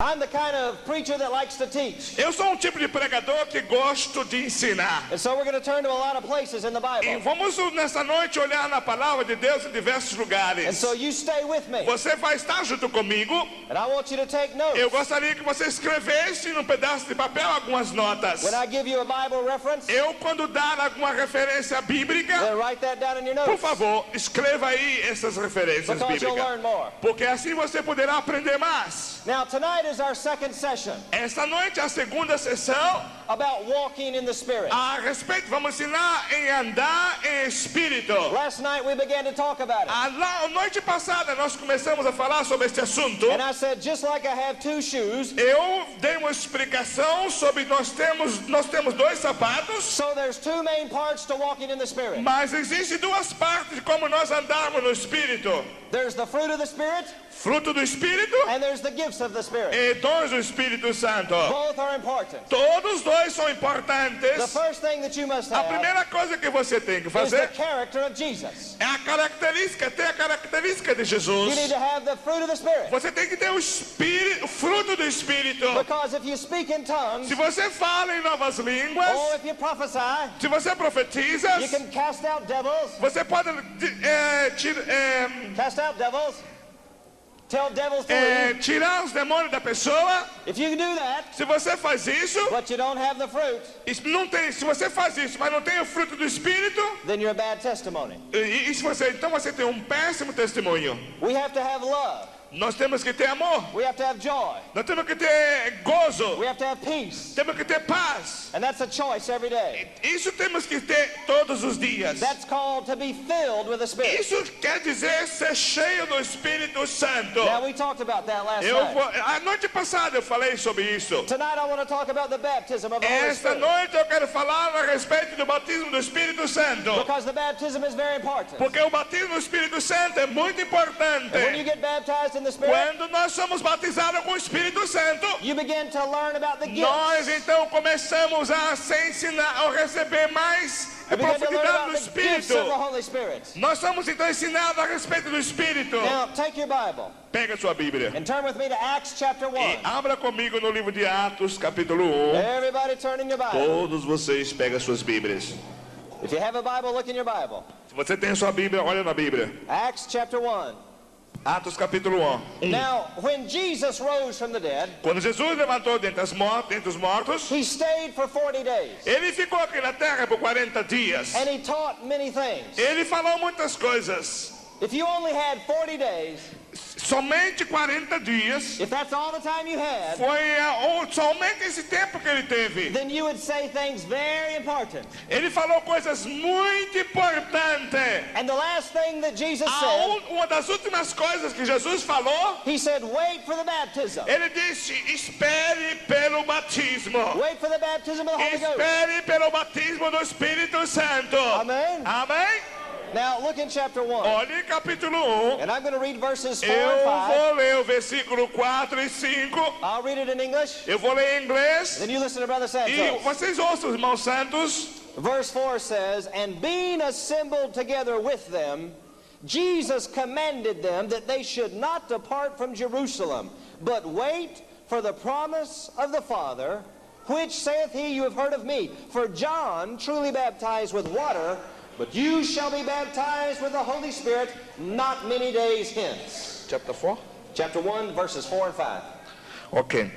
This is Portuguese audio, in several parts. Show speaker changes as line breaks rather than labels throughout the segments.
I'm the kind of preacher that likes to teach.
Eu sou tipo de pregador que gosto de ensinar.
And so we're going to turn to a lot of places in the Bible.
E vamos nessa noite olhar na palavra de Deus em diversos lugares.
And so you stay with me.
Você vai estar junto comigo.
And I want you to take notes.
Eu gostaria que você escrevesse num pedaço de papel algumas notas.
When I give you a Bible reference,
Eu, quando dar alguma referência bíblica,
then write that down in your notes.
por favor, escreva aí essas referências
Because you'll
bíblicas.
learn more.
Porque assim você poderá aprender mais.
Now tonight is our second session
Esta noite é a segunda sessão
about walking in the Spirit.
a respeito, vamos ensinar em andar em espírito.
Last night we began to talk about it.
A noite passada nós começamos a falar sobre este assunto.
And I said, just like I have two shoes,
Eu dei uma explicação sobre nós temos dois sapatos,
so there's two main parts to walking in the Spirit.
mas existem duas partes de como nós andarmos no espírito:
There's the fruit of the Spirit,
fruto do espírito
and there's the gifts of the Spirit.
e dons do Espírito Santo.
Both are important.
Todos dois são
The
importantes.
first thing that you must
A
have
primeira coisa que você tem que
is the
fazer
character of Jesus.
é a característica, ter a característica de
You
Jesus.
need to have the fruit of the Spirit.
Você tem que ter o espírito, o fruto do espírito.
Because if you speak in tongues,
Se você fala em novas
or
línguas,
if you prophesy,
se você profetiza,
you can cast out devils.
você pode
Cast out devils. Tell devils to leave.
tirar os demônios da pessoa.
If you can do that,
Se você faz isso,
but you don't have the fruit,
se você faz isso, mas não tem o fruto do espírito,
then you're a bad testimony.
então você tem um péssimo testemunho.
We have to have love.
Nós temos que ter amor,
We have to have joy.
nós temos que ter gozo,
We have to have peace.
temos que ter paz.
And that's a choice every day.
Isso temos que ter todos os dias.
That's called to be filled with the Spirit.
Isso quer dizer ser cheio do Espírito Santo.
Now, we talked about that last night.
A noite passada eu falei sobre isso.
Tonight, I want to talk about the baptism of the Holy
Esta
Spirit.
noite eu quero falar a respeito do batismo do Espírito Santo.
Because the baptism is very important.
Porque o batismo do Espírito Santo é muito
And when you
importante.
get baptized in the Spirit,
Quando nós somos batizados com o Espírito Santo,
you begin to learn about the gifts.
nós então começamos a se ensinar, a receber mais
You begin to learn
profundidade
about
do
the gifts of the
Espírito.
Holy Spirit.
Nós somos então ensinados a respeito do Espírito.
Now, take your Bible
Pega sua Bíblia
and turn with me to Acts chapter 1.
e abra comigo no livro de Atos, capítulo 1.
Everybody turn in your Bible.
Todos vocês pegam suas Bíblias.
If you have a Bible, look in your Bible.
Se você tem a sua Bíblia, olha na Bíblia.
Acts chapter 1.
Atos, capítulo 1.
Now, when Jesus rose from the dead,
Quando Jesus levantou dentre os mortos,
he stayed for 40 days.
ele ficou aqui na terra por 40 dias.
And he taught many things.
Ele falou muitas coisas.
If you only had 40 days,
Somente 40 dias.
if that's all the time you had,
Foi somente esse tempo que ele teve.
then you would say things very important.
Ele falou coisas muito importantes.
And the last thing that Jesus said,
Uma das últimas coisas que Jesus falou,
he said, wait for the baptism.
ele disse: espere pelo batismo.
Wait for the baptism of the Holy Ghost.
Espere pelo batismo do Espírito Santo.
Amen.
Amém?
Now, look in chapter 1.
Olhe capítulo 1.
And I'm going to read verses 4
Eu
and 5.
vou ler o versículo 4 e 5.
I'll read it in English.
Eu vou ler em inglês.
Then you listen to Brother
E
Santos.
vocês ouçam, irmãos santos.
Verse 4 says, and being assembled together with them, Jesus commanded them that they should not depart from Jerusalem, but wait for the promise of the Father, which saith he, you have heard of me. For John truly baptized with water, but you shall be baptized with the Holy Spirit not many days hence.
Chapter 4.
Chapter 1, verses 4 and 5.
Ok.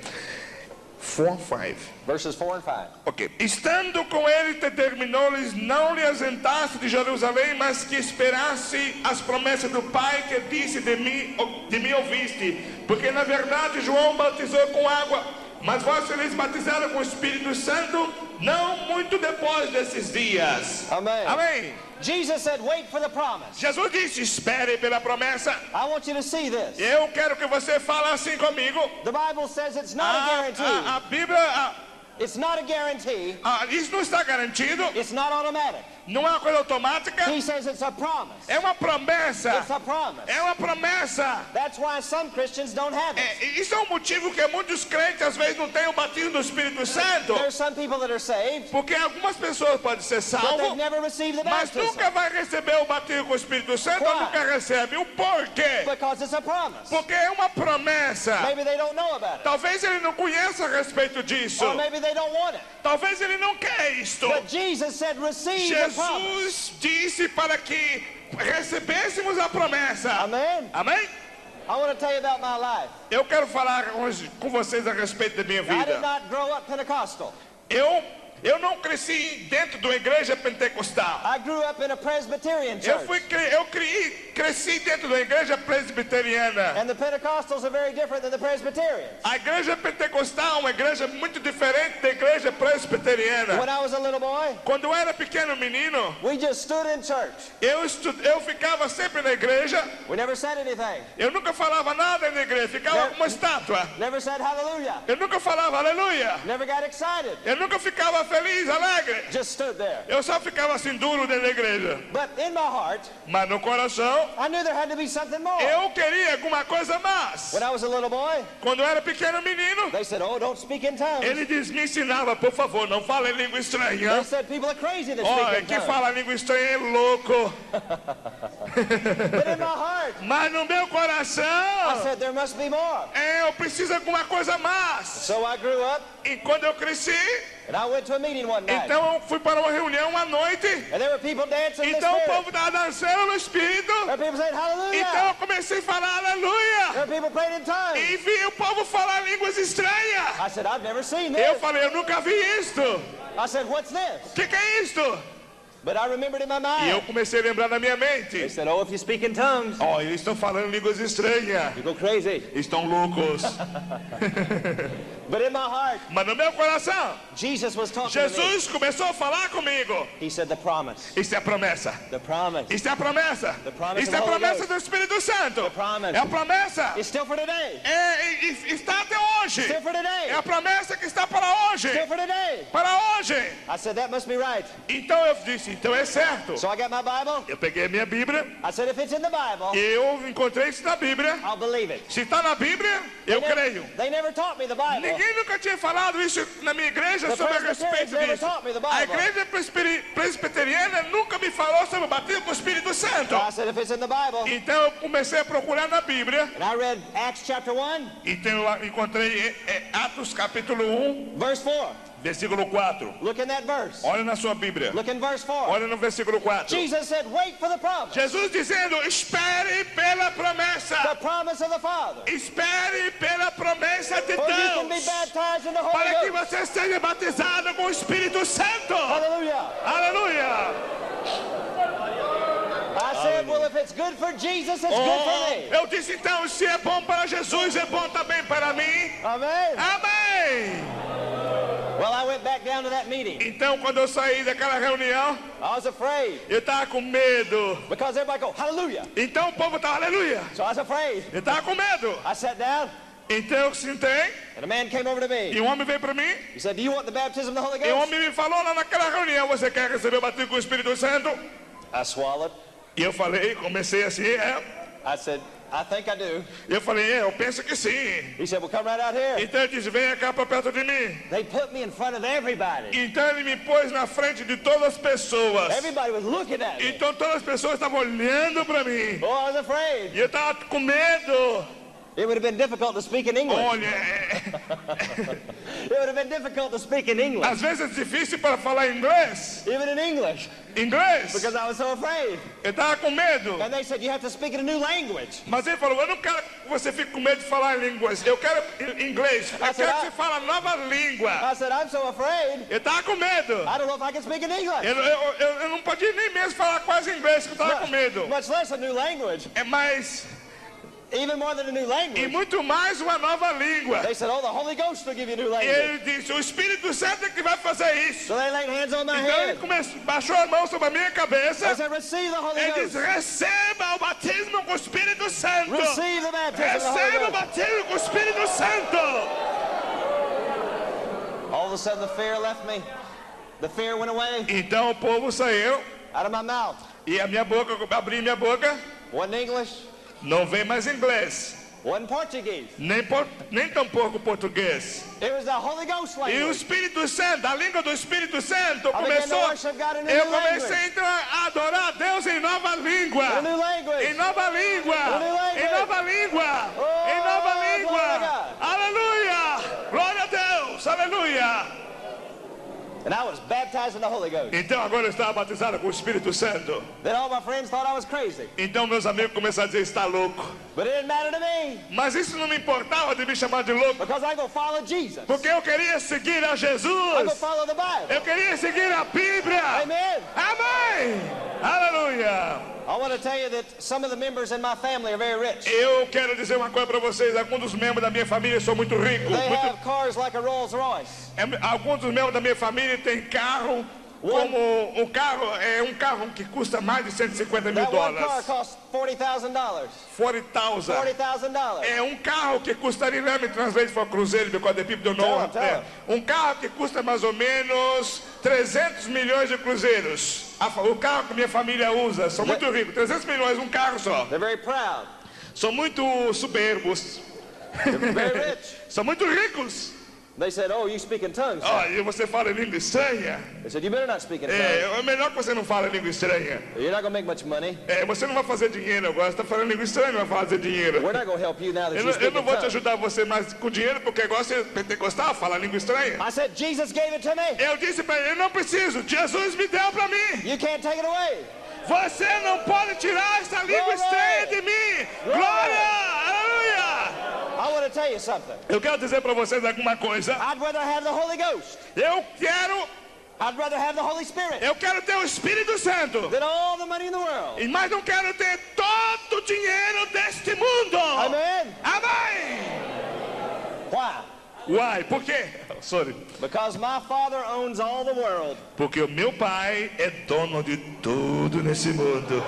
4, 5.
Verses 4 and 5.
Ok. Estando com ele, determinou-lhes não lhe ausentasse de Jerusalém, mas que esperasse as promessas do Pai que disse de mim ouviste. Porque na verdade João batizou com água, mas vós sereis batizados com o Espírito Santo não muito depois desses dias.
Amen.
Amém.
Jesus said, wait for the promise.
Jesus disse: espere pela promessa.
I want you to see this.
Eu quero que você fale assim comigo.
The Bible says it's not a guarantee.
A Bíblia,
It's not a guarantee.
isso não está garantido.
It's not automatic.
Não é uma coisa automática.
He says it's a promise.
É uma promessa.
It's a promise.
É uma promessa.
That's why some Christians don't have it.
Isso é um motivo que muitos crentes às vezes não têm o batismo do Espírito Santo.
There's some people that are saved,
Porque algumas pessoas podem ser
but they've
salvas,
never received the
mas
baptism.
nunca vai receber o batismo com o Espírito Santo, ou
Why?
nunca recebe. O porquê?
Because it's a promise.
Porque é uma promessa.
Maybe they don't know about it.
Talvez ele não conheça a respeito disso.
Or maybe they don't want it.
Talvez ele não quer isto.
But Jesus said, receive the promise.
Jesus disse para que recebêssemos a promessa.
Amen.
Amém?
I want to tell you about my life.
Eu quero falar hoje com vocês a respeito da minha
I did
vida.
not grow up Pentecostal.
Eu não cresci dentro de uma igreja pentecostal.
I grew up in a Presbyterian church.
Eu cresci dentro de uma igreja presbiteriana.
And the Pentecostals are very different than the Presbyterians.
A igreja pentecostal é uma igreja muito diferente da igreja presbiteriana.
When I was a little boy,
Quando eu era pequeno menino,
we just stood in church.
eu ficava sempre na igreja.
We never said anything.
Eu nunca falava nada na igreja, ficava como uma estátua.
Never said hallelujah.
Eu nunca falava aleluia.
Never got excited.
Eu nunca ficava feliz, alegre.
Just stood there.
Eu só ficava assim duro dentro da igreja.
But in my heart,
Mas no coração,
I knew there had to be something more.
eu queria alguma coisa a mais.
When I was a little boy,
Quando eu era pequeno menino,
they said, oh, don't speak in tongues.
me ensinava, por favor, não fale em língua
They
estranha.
said people are crazy that speak
Olha,
in
quem
tongues.
fala língua estranha é louco.
But in my heart,
Mas no meu
I
coração,
said there must be more.
eu preciso de alguma coisa a mais.
So I grew up,
E quando eu cresci,
and I went to a meeting one night.
então eu fui para uma reunião à noite.
And there were people dancing in the
Então o
spirit.
povo estava dançando no Espírito.
There were people saying hallelujah.
Então eu comecei a falar aleluia.
There were people praying in tongues.
E vi o povo falar línguas estranhas.
I said, I've never seen
Eu
this.
falei, eu nunca vi isto.
I said, what's this?
O que é isto?
But I remembered in my
E eu
mind.
comecei a lembrar na minha
They
mente.
said, oh, if you speak in tongues,
Eles estão falando línguas estranhas.
you go crazy.
Estão loucos.
But in my heart,
Mas no meu coração,
Jesus was talking to me.
Jesus começou a falar comigo.
He said, the promise.
Isso é a promessa.
The promise.
Isso é a promessa.
The promise
Isso é a
of the Holy
promessa
Ghost.
do Espírito Santo.
The promise.
É a promessa.
It's still for today.
Está até hoje.
Still for today.
É a promessa que está para hoje.
Still for today.
Para hoje.
I said, that must be right.
Então eu disse, então é certo.
So I got my Bible.
Eu peguei a minha Bíblia.
I said, if it's in the Bible,
Eu encontrei isso na Bíblia.
I'll believe it.
Se está na Bíblia, eu creio.
They never taught me the Bible.
Ninguém nunca tinha falado isso na minha igreja
The
sobre a
Presbyterians
respeito
never
disso.
taught me the Bible.
A igreja presbiteriana nunca me falou sobre o batismo com o Espírito Santo.
I said, if it's in the Bible,
Então eu comecei a procurar na Bíblia.
and I read Acts chapter 1,
Então eu encontrei Atos capítulo 1,
verse 4.
versículo 4.
Look in that verse.
Olha na sua Bíblia.
Look in verse 4.
Olha no versículo 4.
Jesus said, wait for the promise.
Jesus dizendo, espere pela
The
promessa.
promise of the Father.
Espere pela promessa de
For you can be
Deus.
baptized in the Holy
Para que
Ghost.
você seja batizado com o Espírito Santo.
Hallelujah.
Aleluia.
I said, well, if it's good for Jesus, it's good for me.
Eu disse então, se é bom para Jesus, é bom também para mim.
Amen.
Amém.
Well, I went back down to that meeting.
Então quando eu saí daquela reunião,
I was afraid
eu estava com medo.
because everybody go, hallelujah.
Então o povo estava aleluia.
So I was afraid.
Eu estava com medo.
I sat down,
Então eu sentei
and a man came over to me.
e um homem veio para mim.
He said, do you want the baptism of the Holy
E o
Ghost?
homem me falou lá naquela reunião, você quer receber o batismo com o Espírito Santo?
I swallowed.
E eu falei, comecei assim,
I said, I think I do.
E eu falei, eu penso que sim.
He said, well, come right out here.
Então ele disse, venha cá para perto de mim.
They put me in front of everybody.
Então ele me pôs na frente de todas as pessoas.
Everybody was looking at me.
Então todas as pessoas estavam olhando para mim.
Oh, I was afraid.
E eu estava com medo.
It would have been difficult to speak in English.
Olha,
It would have been difficult to speak in English.
às vezes é difícil para falar inglês.
Even in English.
Inglês.
Because I was so afraid.
Eu estava com medo.
And they said, you have to speak in a new language.
Mas ele falou, eu não quero que você fique com medo de falar línguas. Eu quero inglês. Eu quero que você fale nova língua.
I said, I'm so afraid.
Eu estava com medo.
I don't know if I can speak in English.
Eu não podia nem mesmo falar quase inglês, que eu estava com medo.
Much less a new language.
Mas,
Even more than a new
e
language.
muito mais uma nova língua.
They said, oh, the Holy Ghost will give you a new
E
language.
ele disse, o Espírito Santo é que vai fazer isso.
So they laid hands on my
Então ele
head.
baixou a mão sobre a minha
I
cabeça.
said, receive the Holy
Ele
Ghost.
disse, receba o batismo com o Espírito Santo.
Receive the baptism of the
Receba o
Holy Ghost.
batismo com o Espírito Santo.
All of a sudden the fear left me. The fear went away.
Então o povo saiu.
out of my mouth.
E a minha boca, eu abri minha boca,
Wasn't English,
não vem mais inglês,
wasn't Portuguese.
nem tampouco português.
It was the Holy Ghost
E o
language.
Espírito Santo, a língua do Espírito Santo
I began to
começou.
worship God in a
Eu
new
comecei
language.
então a adorar a Deus em nova língua.
In a new language.
Em nova língua.
In a new language.
Em nova língua.
Oh,
Em nova
glory
língua.
to God.
Aleluia. Glória a Deus. Aleluia.
And I was baptized in the Holy Ghost.
Então agora eu estava batizado com o Espírito Santo.
Then all my friends thought I was crazy.
Então meus amigos começaram a dizer, está louco.
But it didn't matter to me
Mas isso não me importava de me chamar de louco.
because I go follow Jesus.
Porque eu queria seguir a
I go
Jesus.
follow the Bible.
Eu queria seguir a Bíblia.
Amen.
Amém. Aleluia.
I want to tell you that some of the members in my family are very rich.
Eu quero dizer uma coisa para vocês. Alguns dos membros da minha família são muito ricos.
They have cars like a Rolls Royce.
Alguns dos membros da minha família têm carro como um carro que custa mais de 150 mil
That one car
dólares.
costs $40,000.
40,000.
$40,000.
É um carro que custaria, let me translate for Cruzeiro, because the people don't know.
Tell
Um carro que custa mais ou menos 300 milhões de cruzeiros. O carro que minha família usa, são muito ricos. 300 milhões, um carro só.
They're very proud.
São muito soberbos.
Very rich.
São muito ricos.
They said, "Oh, you speak in tongues."
Ó, e você fala em língua estranha.
They said, "You better not speak in tongues.
É melhor que você não fale língua estranha.
You're not going to make much money.
Você não vai fazer dinheiro agora. Você está falando língua estranha, não vai fazer dinheiro.
We're not going to help you now that
Eu
you
não,
speak
eu não
in
vou te
tongues."
ajudar você mais com dinheiro, porque agora você é pentecostal, fala língua estranha.
I said, "Jesus gave it to me.
Eu disse para ele, eu não preciso. Jesus me deu para mim.
You can't take it away."
Você não pode tirar essa língua
Glória!
estranha de mim. Glória! Aleluia!
I want to tell you something.
Eu quero dizer para vocês alguma coisa.
I'd rather have the Holy Ghost.
I'd
rather have the Holy Spirit
Eu quero ter o Espírito Santo.
than all the money in the world.
Mas não quero ter todo o dinheiro deste mundo.
Amen.
Amém.
Why?
Uai, por quê? Sorry.
Because my Father owns all the world.
Porque o meu pai é dono de tudo nesse mundo.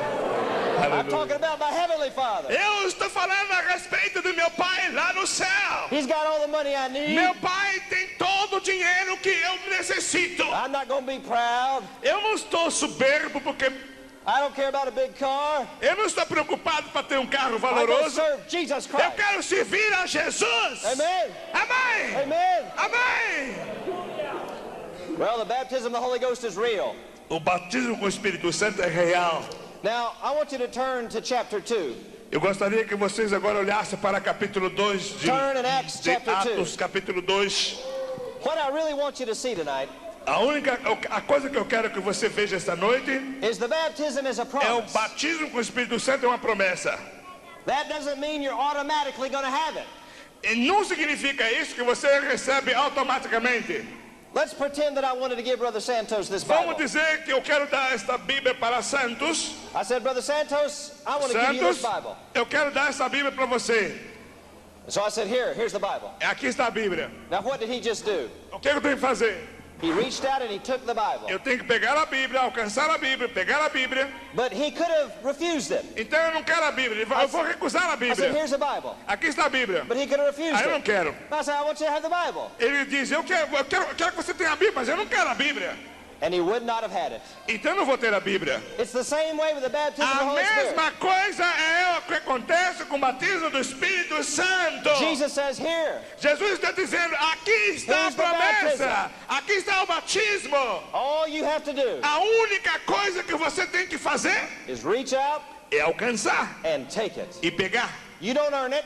I'm
Aleluia.
talking about my Heavenly Father.
Eu estou falando a respeito do meu pai lá no céu.
He's got all the money I need.
Meu pai tem todo o dinheiro que eu necessito.
I'm not going to be proud.
Eu não estou soberbo porque
I don't care about a big car.
eu não estou preocupado para ter um carro
I go
valoroso.
serve Jesus
Eu
Christ.
quero servir a Jesus.
Amen.
Amém.
Amen.
Amém.
Well, the baptism of the Holy Ghost is real.
O batismo com o Espírito Santo é real.
Now, I want you to turn to chapter 2.
Eu gostaria que vocês agora olhassem para capítulo 2
Turn in Acts
de
chapter 2.
Atos, capítulo 2.
What I really want you to see tonight
A coisa que eu quero que você veja esta noite
is the baptism is a
é o
promise.
batismo com o Espírito Santo é uma promessa.
That doesn't mean you're automatically going to have it.
E não significa isso que você recebe automaticamente.
Let's pretend that I wanted to give Brother Santos this
Vamos
Bible.
dizer que eu quero dar esta Bíblia para Santos.
I said, Brother Santos, I want to give you this
Santos,
Bible.
eu quero dar essa Bíblia para você.
So I said, here's the Bible.
Aqui está a Bíblia.
Now, what did he just do?
O que eu tenho que fazer?
He reached out and he took the Bible.
Eu tenho que pegar a Bíblia, alcançar a Bíblia, pegar a Bíblia.
But he could have refused it.
Então eu não quero a Bíblia. Eu vou recusar a
I said,
Bíblia.
here's the Bible.
Aqui está a Bíblia.
But he could have refused
Aí eu não
it.
quero.
I said, I want you to have the Bible.
Ele diz, eu quero que você tenha a Bíblia, mas eu não quero a Bíblia.
And he would not have had it.
Então eu não vou ter a Bíblia.
It's the same way with the baptism of the
A
Holy Spirit.
mesma coisa é o que acontece com o batismo do Espírito Santo.
Jesus says, here,
Jesus está dizendo, aqui está a
Here's the
promessa.
baptism.
Aqui está o batismo.
all you have to do
A única coisa que você tem que fazer
is reach out
é alcançar
and take it.
e pegar.
You don't earn it.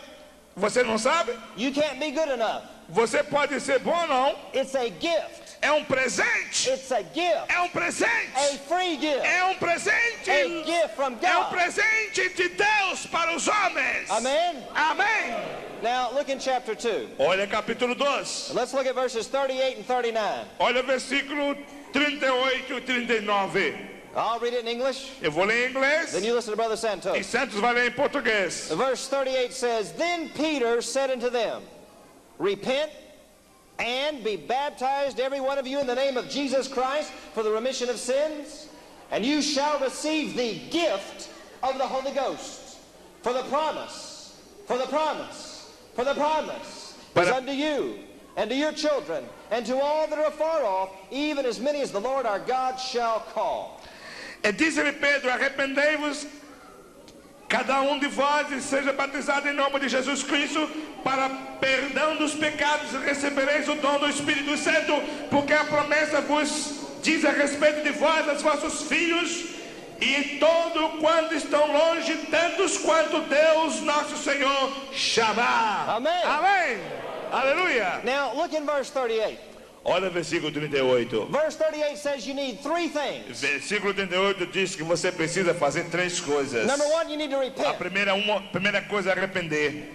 Você não sabe?
You can't be good enough.
Você pode ser bom ou não.
It's a gift.
É um presente.
It's a gift.
É um presente.
A free gift.
É um presente.
A gift from
É um
God.
presente de Deus para os homens.
Amen.
Amém.
Now, look in chapter 2.
Olha capítulo 2.
Let's look at verses 38 and 39.
Olha versículo 38 e 39.
I'll read it in English.
Eu vou ler em inglês.
Then you listen to Brother
E
Santos.
Santos vai ler em português.
Verse 38 says, Then Peter said unto them, Repent and be baptized every one of you in the name of Jesus Christ for the remission of sins, and you shall receive the gift of the Holy Ghost. For the promise is unto you and to your children and to all that are far off, even as many as the Lord our God shall call.
E disse-lhe Pedro: arrependei-vos, cada um de vós, e seja batizado em nome de Jesus Cristo para perdão dos pecados, e recebereis o dom do Espírito Santo, porque a promessa vos diz a respeito de vós, aos vossos filhos, e todo quanto estão longe, tantos quanto Deus nosso Senhor chamar.
Amém.
Amém. Aleluia.
Now, look in verse 38.
Olha o versículo 38.
Verse 38 says you need three things.
Versículo 38 diz que você precisa fazer três coisas.
Number one, you need to
A
repent.
primeira coisa é arrepender.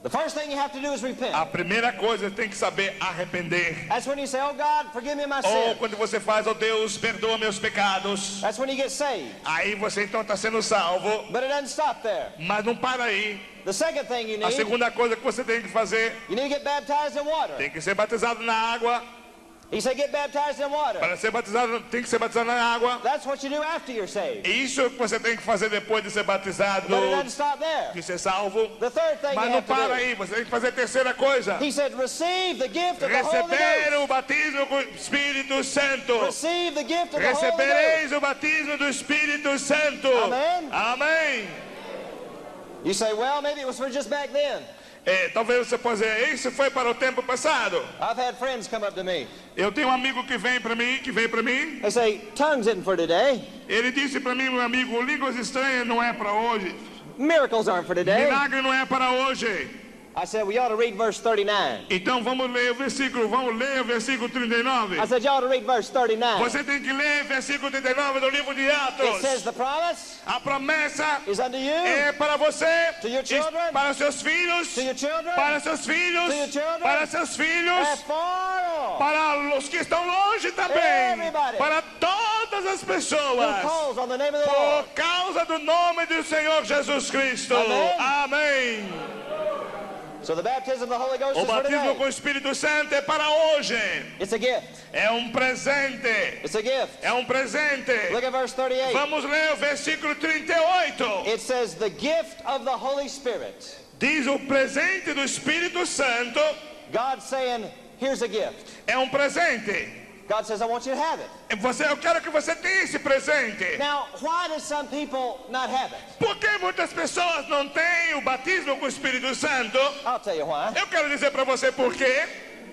The first thing you have to do is repent.
A primeira coisa tem que saber arrepender.
That's when you say, oh God, forgive me my
Ou
sin.
quando você faz, oh Deus, perdoa meus pecados.
That's when you get saved.
Aí você então está sendo salvo.
But it doesn't stop there.
Mas não para aí.
The second thing you
A
need,
segunda coisa que você tem que fazer,
you need to get baptized in water.
tem que ser batizado na água.
He said get baptized in water.
Para ser batizado, tem que ser batizado na água.
That's what you do after you're saved.
Isso que você tem que fazer depois de ser batizado,
But it doesn't stop there.
de ser salvo.
The third thing
Mas
you
não
have to
para
do.
aí, você tem que fazer a terceira coisa.
He said receive the gift of the Holy
Receber
Ghost.
o batismo com o Espírito Santo.
Receive the gift of the Holy Ghost.
Recebereis o batismo do Espírito Santo.
Amém.
Amém.
You say, well, maybe it was for just back then.
Talvez você possa dizer, isso foi para o tempo passado.
I've had friends come up to me.
Eu tenho um amigo que veio para mim,
They say, tongues isn't for today.
ele disse para mim, meu amigo, línguas estranhas não é para hoje.
Miracles aren't for today.
Milagre não é para hoje.
I said, we ought to read verse 39.
Então vamos ler o versículo 39.
I said, you ought to read verse 39.
Você tem que ler o versículo 39 do livro de
It
Atos.
says the promise
A promessa
is unto you,
é para você,
to your children,
para seus filhos,
to your children,
para seus filhos,
to your children,
para seus filhos,
as far off,
para os que estão longe também,
Everybody.
para todas as
who
pessoas,
calls on the name of the Lord.
por causa do nome do Senhor Jesus Cristo.
Amém.
Amém.
So the baptism of the Holy Ghost
O
is for
batismo com
today.
o Espírito Santo é para hoje.
It's a gift.
É um presente.
It's a gift.
É um presente.
Look at verse 38.
Vamos ler o versículo 38.
It says the gift of the Holy Spirit.
Diz o presente do Espírito Santo.
God saying, here's a gift.
É um presente.
God says, I want you to have it.
Eu quero que você tenha esse presente.
Now, why do some people not have it?
Por que muitas pessoas não têm o batismo com o Espírito Santo?
I'll tell you why.
Eu quero dizer para você por quê.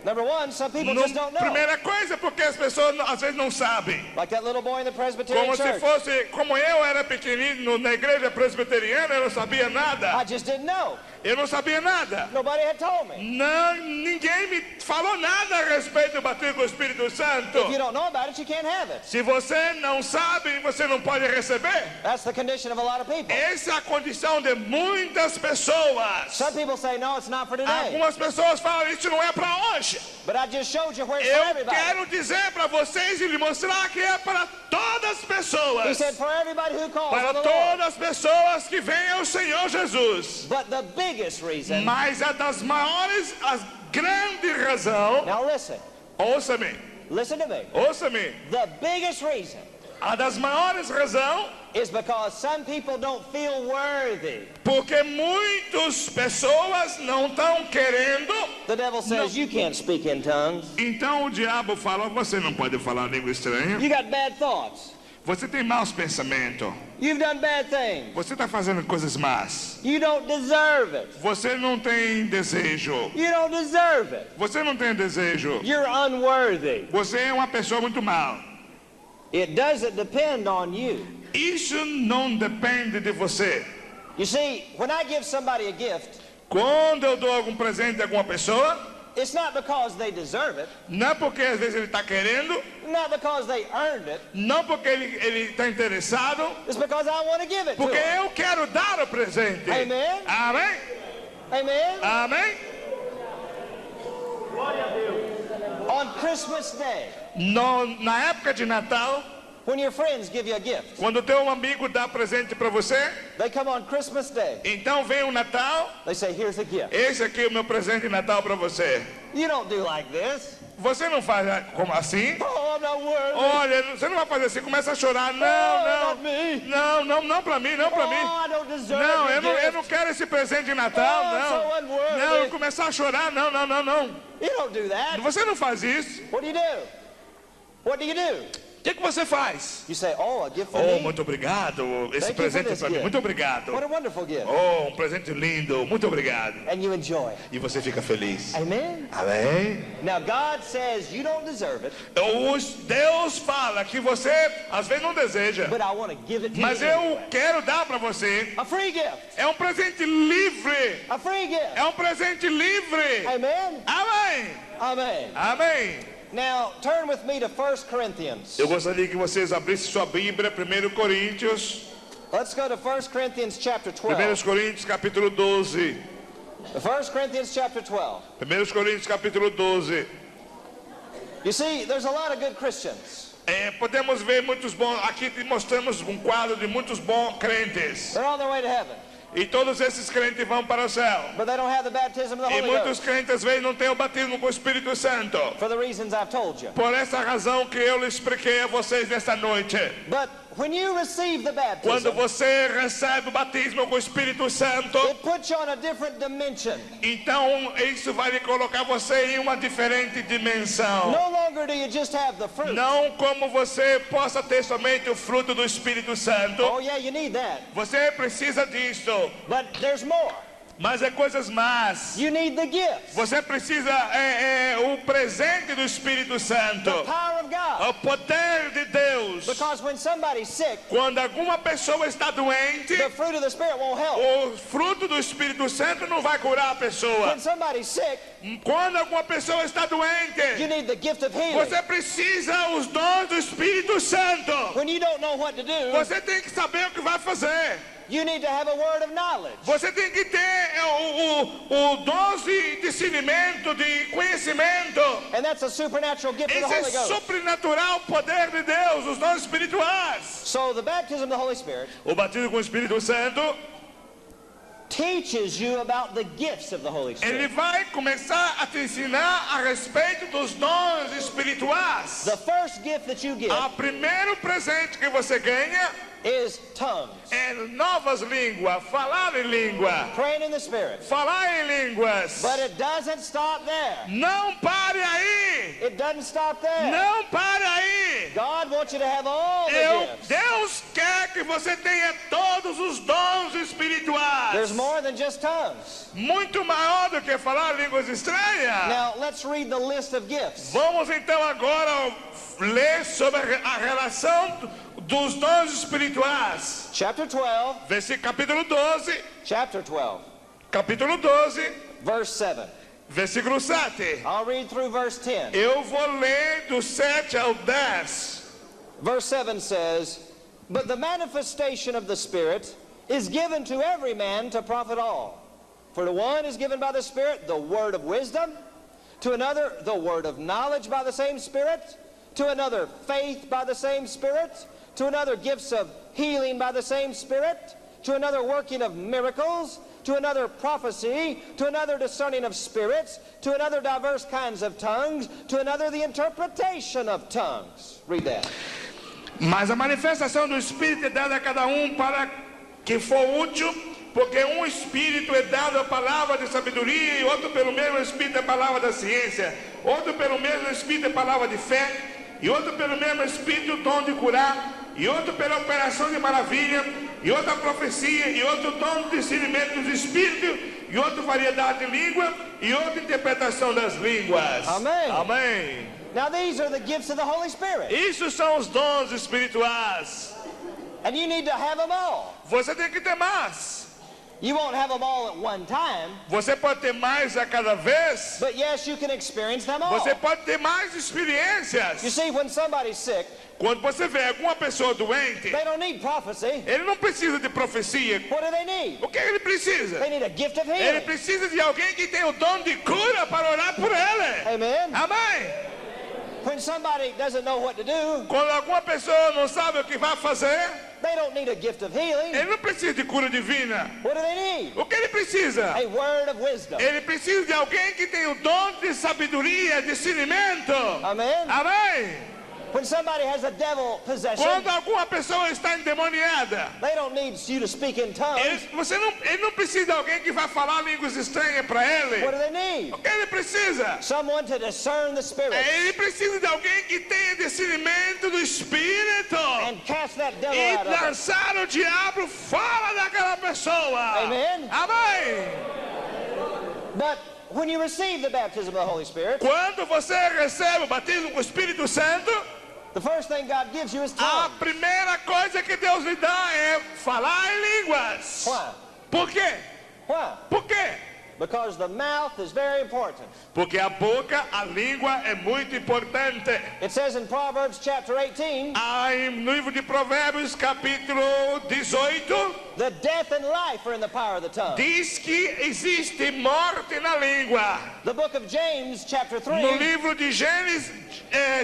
Number one, some people just don't know.
Primeira coisa, porque as pessoas às vezes não sabem.
Like that little boy in the Presbyterian
Como se
church.
fosse, como eu era pequenino na igreja presbiteriana, eu não sabia nada.
I just didn't know.
Eu não sabia nada.
Nobody had told me.
Não, ninguém me falou nada a respeito do batismo com o Espírito Santo.
If you don't know about it, you can't have it.
Se você não sabe, você não pode receber.
That's the condition of a lot of people.
Essa é a condição de muitas pessoas.
Some people say, no, it's not for today.
Algumas pessoas falam, isso não é para hoje.
But I just showed you where it's for
Eu
everybody.
quero dizer para vocês e lhe mostrar que é para todas as
He
pessoas.
said, for everybody who calls
Para
on the Lord.
todas as pessoas que vêm ao Senhor Jesus.
But the biggest reason,
Mas a das maiores, a grande razão,
now listen,
ouça-me,
listen to me.
ouça-me,
The biggest reason
a das maiores razão,
is because some people don't feel worthy.
porque muitas pessoas não estão querendo.
The devil says, you can't speak in tongues.
Então o diabo fala, você não pode falar língua estranha.
You got bad thoughts.
Você tem maus pensamentos.
You've done bad things.
Você está fazendo coisas más.
You don't deserve it.
Você não tem desejo.
You don't deserve it.
Você não tem desejo.
You're unworthy.
Você é uma pessoa muito mal.
It doesn't depend on you.
Isso não depende de você.
You see, when I give somebody a gift,
Quando eu dou algum presente a alguma pessoa,
it's not because they deserve it,
não é porque às vezes ele está querendo,
not because they earned it,
não porque ele está interessado,
it's because I want to give it to
porque
them.
eu quero dar o presente.
Amen.
Amém?
Amen?
Amém?
On Christmas Day,
Na época de Natal,
when your friends give you a gift,
quando teu amigo dá presente para você,
they come on Christmas Day.
então vem o Natal,
They say, here's a gift.
esse aqui é o meu presente de Natal para você.
You don't do like this.
Você não faz como assim?
Oh, I'm not worthy.
Olha, você não vai fazer assim, começa a chorar.
Oh,
Não,
not me.
não para mim, não para mim.
Oh, I don't deserve
Não,
your
eu
gift.
não quero esse presente de Natal,
Oh, I'm so
não.
unworthy.
Não, eu começar a chorar, não.
You don't do that.
Você não faz isso.
What do you do? What do you do?
que você faz?
You say, oh, a gift for
Oh,
me?
muito obrigado. Esse
Thank you
presente
for
é
this
para mim.
gift.
Muito obrigado.
What a wonderful gift.
Oh, presente lindo. Muito obrigado.
And you enjoy.
E você fica feliz.
Amen?
Amém?
Now, God says you don't deserve it,
Deus fala que você às vezes não deseja,
but I want to give it to
mas
you.
eu quero dar para você.
A free gift.
É um presente livre.
A free gift.
É um presente livre.
Amen?
Amém.
Amen.
Amém.
Now, turn with me to 1 Corinthians.
Eu gostaria que vocês abrissem sua Bíblia, 1 Coríntios.
Let's go to 1 Corinthians chapter
1
12.
Coríntios capítulo 12.
1 Corinthians chapter 12.
1 Coríntios capítulo 12.
You see, there's a lot of good Christians.
Podemos ver muitos bons. Aqui mostramos um quadro de muitos bons crentes.
They're on their way to heaven,
E todos esses crentes vão para o céu.
but they don't have the baptism of the
E
Holy
muitos
Ghost
crentes às vezes não têm o batismo com o Espírito Santo.
for the reasons I've told you.
Por essa razão que eu lhe expliquei a vocês nesta noite.
But when you receive the
Quando
baptism,
você recebe o batismo com o Espírito Santo,
it puts you on a different dimension.
então isso vai lhe colocar você em uma diferente dimensão.
No longer do you just have the fruit.
Não como você possa ter somente o fruto do Espírito Santo.
Oh yeah, you need that.
Você precisa disso.
But there's more.
Mas é coisas más.
You need the gifts.
Você precisa o presente do Espírito Santo.
The power of God.
O poder de Deus.
Because when somebody's sick,
Quando alguma pessoa está doente,
the fruit of the Spirit won't help.
o fruto do Espírito Santo não vai curar a pessoa.
When somebody's sick,
Quando alguma pessoa está
you
doente,
need the gift of healing.
você precisa os dons do Espírito Santo.
When you don't know what to do,
Você tem que saber o que vai fazer.
you need to have a word of knowledge.
Você tem que ter o dom de discernimento, de conhecimento.
And that's a supernatural gift of the
Esse é
Holy Ghost.
sobrenatural poder de Deus, os dons espirituais.
So the baptism of the Holy Spirit
O batismo com o Espírito Santo,
teaches you about the gifts of the Holy
ele
Spirit.
vai começar a te ensinar a respeito dos dons espirituais.
The first gift that you get
O primeiro presente que você ganha
is tongues.
é novas línguas, falar em língua,
Praying in the Spirit.
falar em línguas.
But it doesn't stop there.
Não pare aí,
It doesn't stop there.
não pare aí.
God wants you to have all the gifts.
Deus quer que você tenha todos os dons espirituais.
There's more than just tongues.
Muito maior do que falar línguas estranhas.
Now, let's read the list of gifts.
Vamos então agora ler sobre a relação dos dons espirituais.
Chapter 12,
Capítulo 12,
chapter 12,
capítulo 12,
verse 7.
versículo 7.
I'll read through verse 10.
Eu vou ler do 7 ao 10.
Verse 7 says, "But the manifestation of the Spirit is given to every man to profit all. For to one is given by the Spirit the word of wisdom, to another the word of knowledge by the same Spirit, to another faith by the same Spirit, to another gifts of healing by the same Spirit, to another working of miracles, to another prophecy, to another discerning of spirits, to another diverse kinds of tongues, to another the interpretation of tongues." Read that.
Mas a manifestação do Espírito é dada a cada para que for útil, porque um Espírito é dado a palavra de sabedoria, e outro pelo mesmo Espírito a palavra da ciência, outro pelo mesmo Espírito a palavra de fé, e outro pelo mesmo Espírito o dom de curar, e outro pela operação de maravilha, e outra profecia, e outro dom de discernimento dos Espíritos, e outra variedade de língua, e outra interpretação das línguas.
Amém.
Amém.
Now these are the gifts of the Holy Spirit.
Isso são os dons espirituais.
And you need to have them all.
Você tem que ter mais.
You won't have them all at one time,
Você pode ter mais a cada vez.
but yes, you can experience them all.
Você pode ter mais
You
experiências.
see, when somebody's sick,
Quando você vê alguma pessoa doente,
they don't need prophecy.
ele não precisa de profecia.
What do they need?
O que ele precisa?
They need a gift of
Ele
healing.
precisa de alguém que tem o dom de cura para orar por ele.
Amen.
Amém.
When somebody doesn't know what to do,
Quando alguma pessoa não sabe o que vai fazer,
they don't need a gift of healing.
ele não precisa de cura divina.
What do they need?
O que ele precisa?
A word of wisdom.
Ele precisa de alguém que tem o dom de sabedoria, discernimento.
Amen.
Amém.
When somebody has a devil possession,
Quando alguma pessoa está endemoniada,
they don't need you to speak in tongues.
ele não precisa de alguém que vai falar línguas estranhas para ele.
What do they need?
O que ele precisa?
Someone to discern the spirit
Ele precisa de alguém que tenha discernimento do Espírito
and cast that devil
e
out of them.
lançar o diabo fora daquela pessoa.
Amen.
Amém.
But when you receive the baptism of the Holy Spirit,
Quando você recebe o batismo com o Espírito Santo,
the first thing God gives you is
a
tongues.
primeira coisa que Deus lhe dá é falar em línguas.
Why?
Por quê?
Why?
Por quê?
Because the mouth is very important.
Porque a boca, a língua é muito importante.
It says in Proverbs chapter 18,
No livro de Provérbios, capítulo 18,
the death and life are in the power of the tongue.
diz que existe morte na língua.
The book of James chapter
No
3
livro de Gênesis,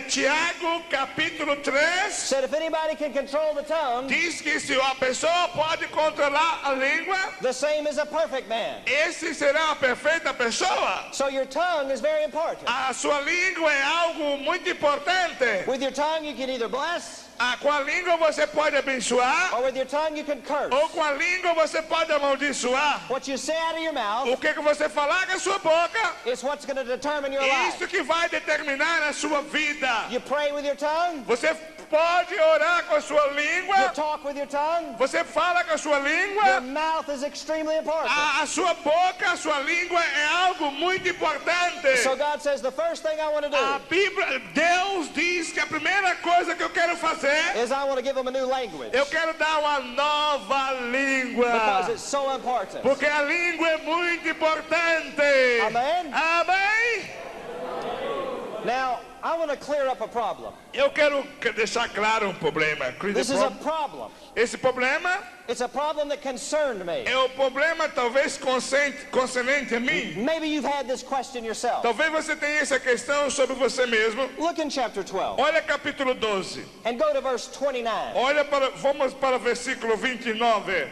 Tiago, capítulo 3,
said if anybody can control the tongue,
diz que se a pessoa pode controlar a língua,
the same as a perfect man.
esse será a perfeita pessoa.
So your tongue is very important.
A sua língua é algo muito importante.
With your tongue you can either bless,
Com a língua você pode abençoar,
or with your tongue you can curse.
ou com a língua você pode amaldiçoar.
What you say out of your mouth
O que você falar com a sua boca,
is what's going to determine your life.
isso que vai determinar a sua vida.
You pray with your tongue,
Você pode orar com a sua
you
língua,
talk with your tongue.
você fala com a sua
Your
língua.
mouth is extremely important.
A sua boca, a sua língua é algo muito importante.
So God says the first thing I want to
A
do
Bíblia, Deus diz que a primeira coisa que eu quero fazer,
is I want to give them a new language
eu quero dar uma nova língua.
because it's so important.
Porque a língua é muito importante.
Amen.
Amém?
Now, I want to clear up a problem.
Eu quero deixar claro problema.
This is a problem.
Esse problema
It's a problem that concerned me.
é o problema talvez concernente a mim.
Maybe you've had this question yourself.
Talvez você tenha essa questão sobre você mesmo.
Look in chapter 12
Olha capítulo 12.
and go to verse 29.
Vamos para o versículo 29.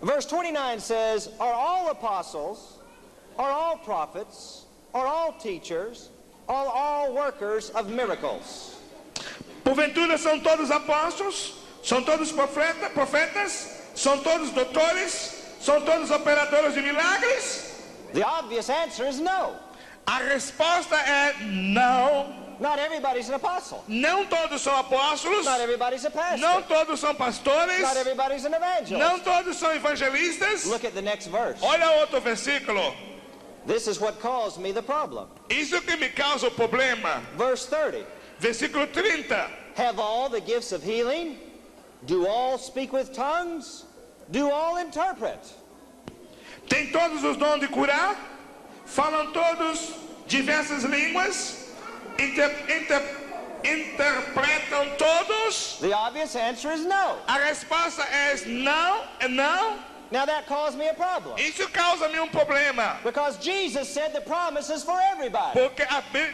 Verse 29 says, are all apostles, are all prophets, are all teachers, are all workers of miracles?
Porventura são todos apóstolos, são todos profetas, são todos doutores, são todos operadores de milagres?
The obvious answer is no.
A resposta é não.
Not everybody's an apostle.
Não todos são apóstolos,
Not everybody's a pastor.
não todos são pastores,
Not everybody's an evangelist.
não todos são evangelistas.
Look at the next verse.
Olha outro versículo.
This is what caused me the problem.
Isso que me causa o problema.
Verse 30.
Versículo 30.
Have all the gifts of healing? Do all speak with tongues? Do all interpret?
Tem todos os dons de curar? Falam todos diversas línguas? Interpretam todos?
The obvious answer is no.
A resposta é não, é não.
Now that caused me a problem.
Isso causa-me problema.
Because Jesus said the promise is for everybody.
Porque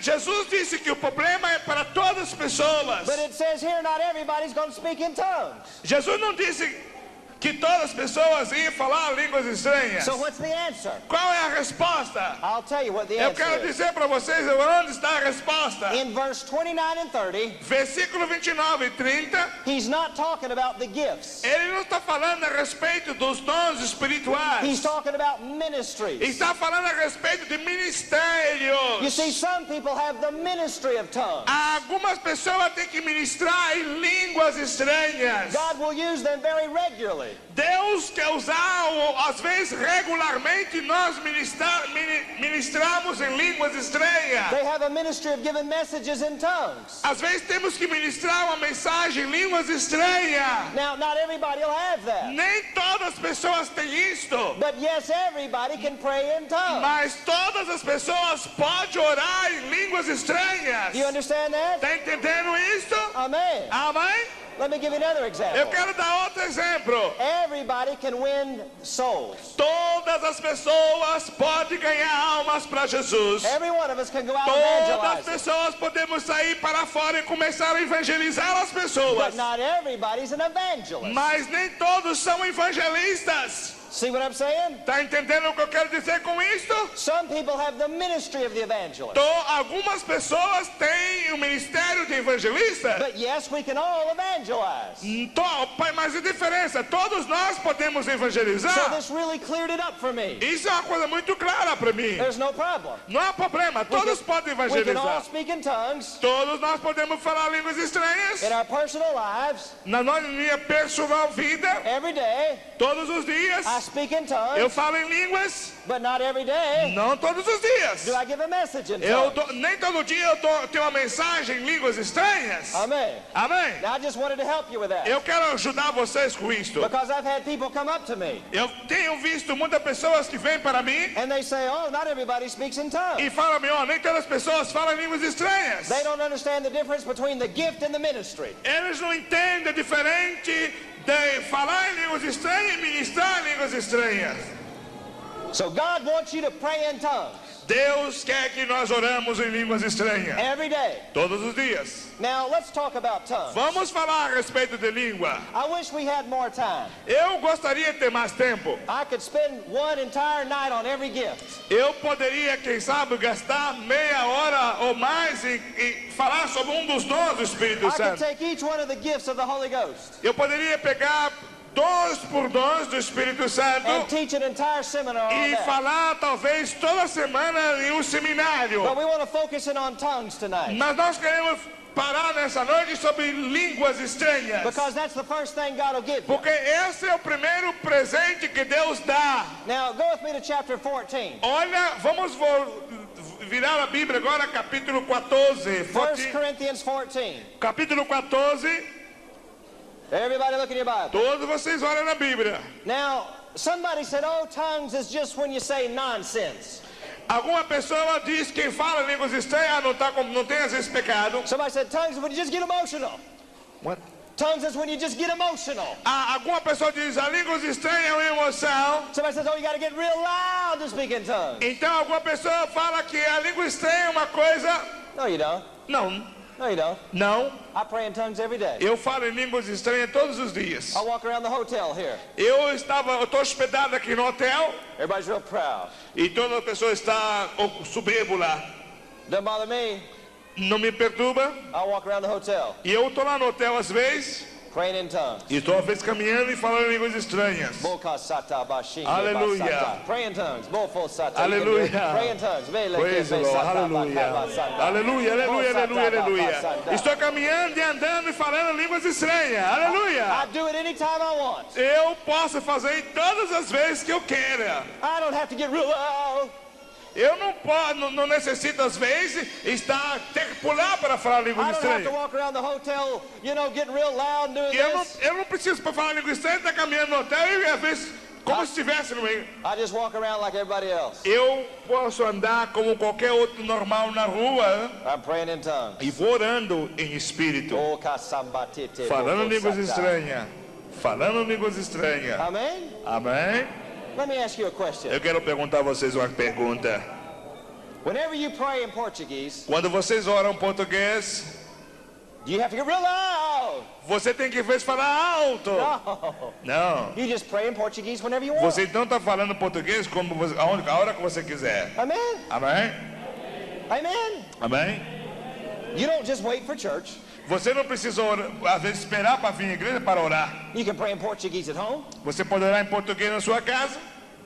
Jesus disse que o problema é para todas as pessoas.
But it says here not everybody's going to speak in tongues.
Jesus não disse que todas as pessoas iam falar línguas estranhas.
So what's the answer?
Qual é a resposta?
I'll tell you what the
Eu
answer
quero
is.
dizer para vocês onde está a resposta.
In verse 29 and 30,
Versículo 29 e 30.
he's not talking about the gifts.
Ele não está falando a respeito dos dons espirituais.
He's talking about ministries.
Está falando a respeito de ministérios.
You see, some people have the ministry of tongues.
Algumas pessoas têm que ministrar em línguas estranhas.
God will use them very regularly.
Deus quer usar, às vezes regularmente nós ministramos em línguas estranhas.
They have a ministry of giving messages in tongues.
Às vezes temos que ministrar uma mensagem em línguas estranhas.
Now, not everybody will have that.
Nem todas as pessoas têm isto.
But yes, everybody can pray in tongues.
Mas todas as pessoas podem orar em línguas estranhas.
Do you understand that?
Está entendendo isso?
Amen.
Amém?
Let me give you another
Eu
example.
quero dar outro exemplo.
Everybody can win souls.
Todas as pessoas podem ganhar almas para Jesus.
Every one of us can go out
Todas as
evangelizing.
pessoas podemos sair para fora e começar a evangelizar as pessoas.
But not everybody's an evangelist.
Mas nem todos são evangelistas.
See what I'm saying?
Tá entendendo o que eu quero dizer com isto?
Some people have the ministry of the evangelist.
Algumas pessoas têm o ministério de evangelista.
But yes, we can all evangelize.
Mas a diferença, todos nós podemos
So
evangelizar.
this really cleared it up for me.
Isso é uma coisa muito clara para mim.
There's no problem.
Não há problema, todos podem
We can all
evangelizar.
speak in tongues
Todos nós podemos falar línguas estranhas
in our personal lives
na minha pessoal vida,
every day.
todos os dias.
I speak in
Eu
tongues,
falo em línguas,
but not every day
não todos os dias.
do I give a message in tongues.
Nem todo dia eu tenho uma mensagem em línguas estranhas.
Amen.
Amém?
Now I just wanted to help you with that.
Eu quero ajudar vocês com isto.
Because I've had people come up to me
Eu tenho visto muitas pessoas que vêm para mim
and they say, oh, not everybody speaks in tongues.
e falam, nem todas as pessoas falam línguas estranhas.
They don't understand the difference between the gift and the ministry.
Eles não entendem a diferente de falar em línguas estranhas e ministrar em línguas estranhas.
So God wants you to pray in tongues
Deus quer que nós oramos em línguas estranhas
every day.
todos os dias.
Now let's talk about tongues.
Vamos falar a respeito de língua.
I wish we had more time.
Eu gostaria de ter mais tempo.
I could spend one entire night on every gift.
Eu poderia, quem sabe, gastar meia hora ou mais em falar sobre dos dons do Espírito
I could
Santo.
take each one of the gifts of the Holy Ghost
Eu poderia pegar dons por dons do Espírito Santo
and teach an entire seminar on
e
that.
falar talvez toda semana em seminário.
But we want to focus in on tongues tonight
Mas nós queremos parar nessa noite sobre línguas estranhas.
because that's the first thing God will give you.
Porque esse é o primeiro presente que Deus dá.
Now go with me to chapter 14.
Olha, vamos virar a Bíblia agora, capítulo 14.
1 Corinthians 14.
Capítulo 14.
Everybody look in your Bible.
Todos vocês olham na Bíblia.
Now, somebody said, oh, tongues is just when you say nonsense.
Alguma pessoa diz que fala línguas estranhas não tem às vezes pecado.
Somebody said, tongues is when you just get emotional.
What?
Tongues is when you just get emotional.
Alguma pessoa diz a línguas estranhas é uma emoção.
Somebody says, oh, you got to get real loud to speak in tongues.
Então alguma pessoa fala que a língua estranha é uma coisa.
No, you don't.
Não.
No, you don't.
Não.
I pray in tongues every day.
Eu falo em línguas estranhas todos os dias.
I walk around the hotel here.
Eu estou hospedado aqui no hotel
Everybody's real proud.
e toda pessoa está soberbo lá.
Doesn't bother me.
Não me perturba.
I walk around the hotel
E eu estou lá no hotel às vezes
praying in tongues.
e estou às vezes caminhando e falando em línguas estranhas.
Hallelujah. Pray in tongues.
Aleluia.
Pray in tongues.
Praise the Lord. Aleluia. Aleluia, aleluia, aleluia, aleluia. Estou caminhando e andando e falando línguas estranhas. Aleluia.
I do it anytime I want.
Eu posso fazer todas as vezes que eu queira.
I don't have to get real loud.
Eu não necessito às vezes ter que pular para falar
I
línguas
don't have to
estranhas.
walk around the hotel, getting real loud and doing this.
Eu não preciso para falar língua estranha, estar caminhando no hotel e às vezes como se estivesse no meio.
I just walk around like everybody else.
Eu posso andar como qualquer outro normal na rua
I'm praying in tongues.
e vou orando em espírito, falando línguas estranhas, falando línguas estranhas.
Amen?
Amém?
Let me ask you a question.
Eu quero perguntar a vocês uma pergunta.
Whenever you pray in Portuguese,
Quando vocês oram português,
do you have to get real loud?
você tem que falar alto.
No.
Não.
You just pray in Portuguese whenever you want.
Você não está falando português como a hora que você quiser.
Amen?
Amém?
Amen?
Amém?
You don't just wait for church.
Você não precisa, às vezes, esperar para vir à igreja para orar.
You can pray in Portuguese at home.
Você pode orar em português na sua casa.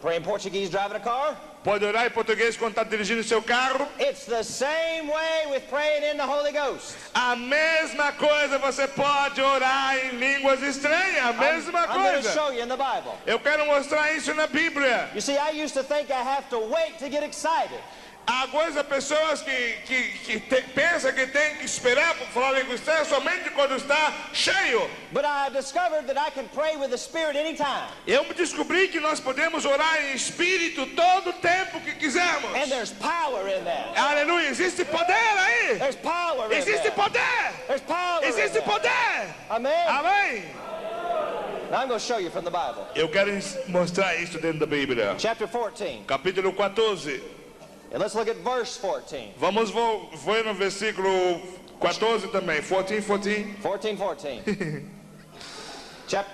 Pray in Portuguese driving a car.
Pode orar em português quando está dirigindo o seu carro.
It's the same way with praying in the Holy Ghost.
A mesma coisa você pode orar em línguas estranhas. A mesma
I'm going to
coisa.
show you in the Bible.
Eu quero mostrar isso na Bíblia.
You see, I used to think I have to wait to get excited.
Há algumas pessoas que pensam que tem que esperar para falar língua estranha somente quando está cheio.
But I discovered that I can pray with the Spirit anytime.
Eu descobri que nós podemos orar em espírito todo o tempo que quisermos.
And there's power in that.
Aleluia, existe poder aí.
There's power in
Existe
that.
poder.
There's power in
Existe
that.
poder.
Amen.
Amém.
Now I'm going to show you from the Bible.
Eu quero mostrar isso dentro da Bíblia.
Chapter 14.
Capítulo 14.
And let's look at verse 14.
Vamos ver no versículo 14 também. 14.
14.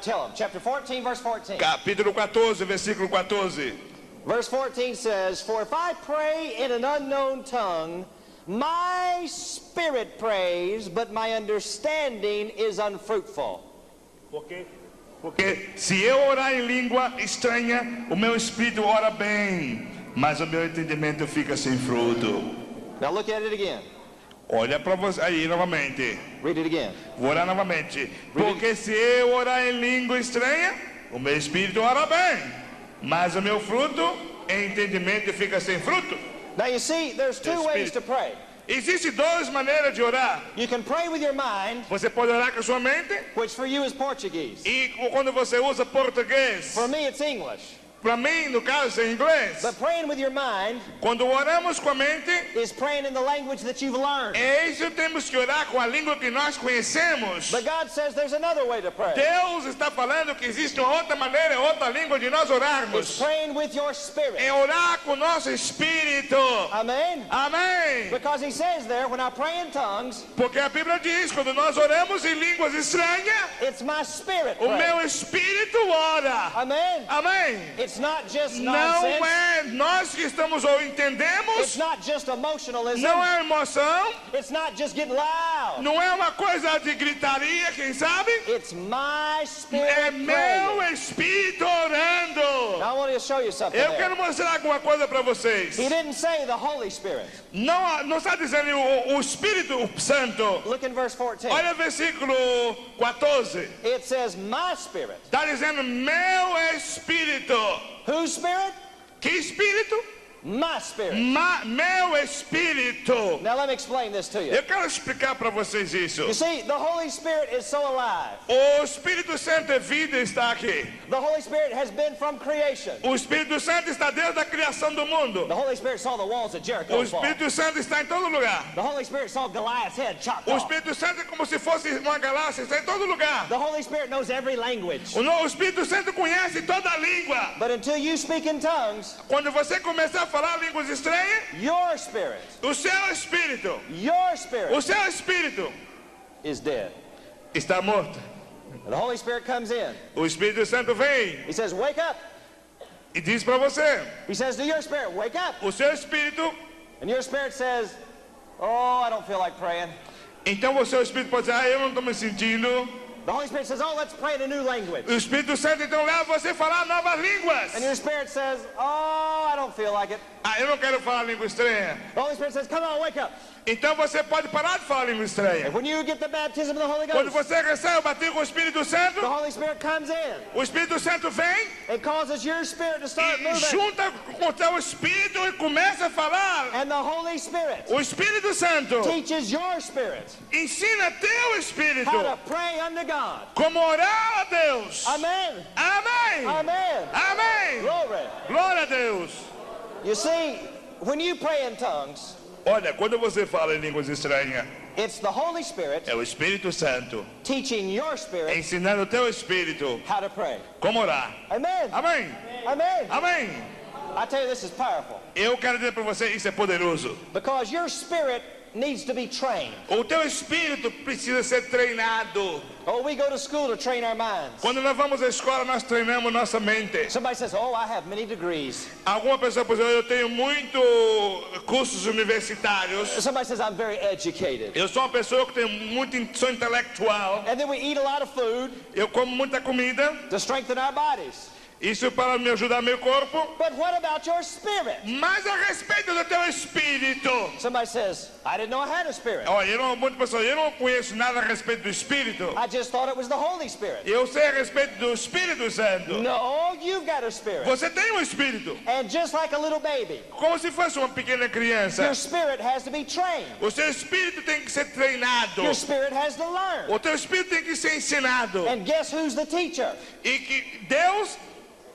Tell them. Chapter 14, verse 14.
Capítulo 14, versículo 14.
Verse 14 says, For if I pray in an unknown tongue, my spirit prays, but my understanding is unfruitful.
Porque se eu orar em língua estranha, o meu espírito ora bem, mas o meu entendimento fica sem fruto.
Now look at it again.
Olha para você aí novamente.
Read it again.
Vou orar novamente. Porque se eu orar em língua estranha, o meu espírito ora bem, mas o meu fruto, entendimento fica sem fruto.
Now you see, there's two ways to pray.
Existem duas maneiras de orar.
You can pray with your mind,
Você pode orar com a sua mente,
which for you is Portuguese.
e quando você usa português,
For me, it's English.
para mim, no caso, é inglês.
But praying with your mind
Quando oramos com a mente,
is praying in the language that you've learned.
é isso, temos que orar com a língua que nós conhecemos.
But God says there's another way to pray.
Deus está falando que existe outra maneira, outra língua de nós
It's
orarmos.
praying with your spirit.
É orar com o nosso espírito.
Amen?
Amém.
Because he says there, when I pray in tongues,
Porque a Bíblia diz, quando nós oramos em línguas estranhas,
it's my spirit
o
praying.
meu espírito ora.
Amen?
Amém.
It's not just
Não
nonsense.
é nós que estamos ou
It's
entendemos,
not just emotionalism.
não é emoção,
It's not just getting loud.
não é uma coisa de gritaria, quem sabe?
It's my
É
spirit
meu
praying.
espírito orando.
Now I want to show you something
Eu
there.
quero mostrar alguma coisa para vocês.
He didn't say the Holy Spirit.
Não está dizendo o Espírito Santo.
Look in verse 14.
Olha o versículo 14.
It says my spirit.
Está dizendo meu espírito.
Whose spirit?
Que espírito?
My spirit.
Meu espírito.
Now let me explain this to you.
Eu quero explicar para vocês isso.
You see, the Holy Spirit is so alive.
O Espírito Santo é vida, está aqui.
The Holy Spirit has been from creation.
O Espírito Santo está desde a criação do mundo.
The Holy Spirit saw the walls of
O
Jericho fall.
Espírito Santo está em todo lugar.
The Holy Spirit saw Goliath's head chopped
O
off.
Espírito Santo é como se fosse uma galáxia, está em todo lugar.
The Holy Spirit knows every language.
O Espírito Santo conhece toda a língua.
But until you speak in tongues,
Quando você começar a falar línguas estranhas,
your spirit,
o seu espírito
is dead.
está morto.
And the Holy Spirit comes in.
O Espírito Santo vem
He says, wake up.
e diz para você,
He says to your spirit, wake up.
o seu espírito,
And your spirit says, oh, I don't feel like praying.
então o seu espírito pode dizer, eu não estou me sentindo.
The Holy Spirit says, oh, let's pray in a new language.
O Espírito Santo então leva você a falar novas línguas.
And your spirit says, oh, I don't feel like it.
Eu não quero falar língua estranha.
The Holy Spirit says, come on, wake up.
Então você pode parar de falar língua estranha.
And when you get the baptism of the Holy
Quando
Ghost,
você recebe o batismo com o Espírito
the
Santo,
Holy Spirit comes in
o Espírito Santo vem
and causes your spirit to start
e
moving.
junta com o teu espírito e começa a falar.
And the Holy Spirit
O Espírito Santo
teaches your spirit
ensina teu espírito
how to pray unto God.
como orar a Deus.
Amen.
Amém.
Amen.
Amém.
Glory.
Glória a Deus.
You see, when you pray in tongues,
Olha, quando você fala em línguas estranhas,
it's the Holy Spirit
é o Espírito Santo
teaching your spirit
ensinando o teu espírito
how to pray.
como orar.
Amen.
Amém.
Amen.
Amém.
I tell you, this is powerful
Eu quero dizer para você, isso é poderoso.
because your spirit needs to be trained.
O teu espírito precisa ser treinado.
Oh, we go to school to train our minds.
Quando nós vamos à escola, nós treinamos nossa mente.
Somebody says, oh, I have many degrees.
Alguma pessoa pode dizer, eu tenho muito cursos universitários.
Somebody says, I'm very educated.
Eu sou uma pessoa que sou intelectual.
And then we eat a lot of food
Eu como muita comida.
to strengthen our bodies.
Isso para me ajudar meu corpo.
But what about your spirit?
Mas a respeito do teu espírito.
Somebody says, I didn't know I had a spirit.
Olha, eu não conheço nada a respeito do espírito.
I just thought it was the Holy Spirit.
Eu sei a respeito do Espírito Santo.
No, you've got a spirit.
Você tem um espírito.
And just like a little baby,
Como se fosse uma pequena criança.
your spirit has to be trained.
O seu espírito tem que ser treinado.
Your spirit has to learn.
O teu espírito tem que ser ensinado.
And guess who's the teacher?
E que Deus,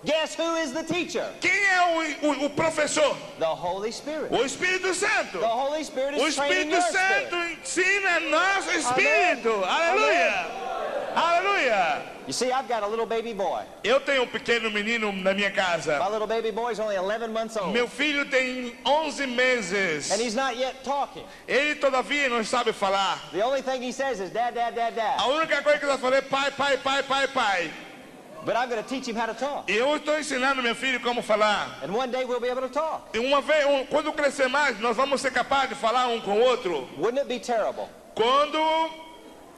Guess who is the teacher?
quem é o professor?
The Holy Spirit.
O Espírito Santo.
The Holy Spirit
O
is training
Espírito
your
Santo
spirit.
ensina nosso espírito.
Amém.
Aleluia. Aleluia.
You see, I've got a little baby boy.
Eu tenho um pequeno menino na minha casa.
My little baby boy is only 11 months old.
Meu filho tem 11 meses.
And he's not yet talking.
Ele todavia não sabe falar.
The only thing he says is dad, dad, dad, dad.
A única coisa que ele fala é pai, pai, pai, pai, pai.
But I'm going to teach him how to talk.
E eu estou ensinando meu filho como falar.
And one day we'll be able to talk.
E uma vez, quando crescer mais, nós vamos ser capazes de falar um com o outro.
Wouldn't it be terrible?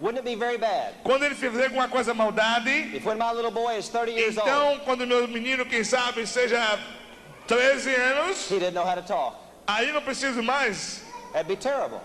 Wouldn't it be very bad?
Quando ele fizer alguma coisa maldade,
If when my little boy is 30 years old,
então quando meu menino, quem sabe, seja 13 anos,
he didn't know how to talk.
aí não preciso mais
That'd be terrible.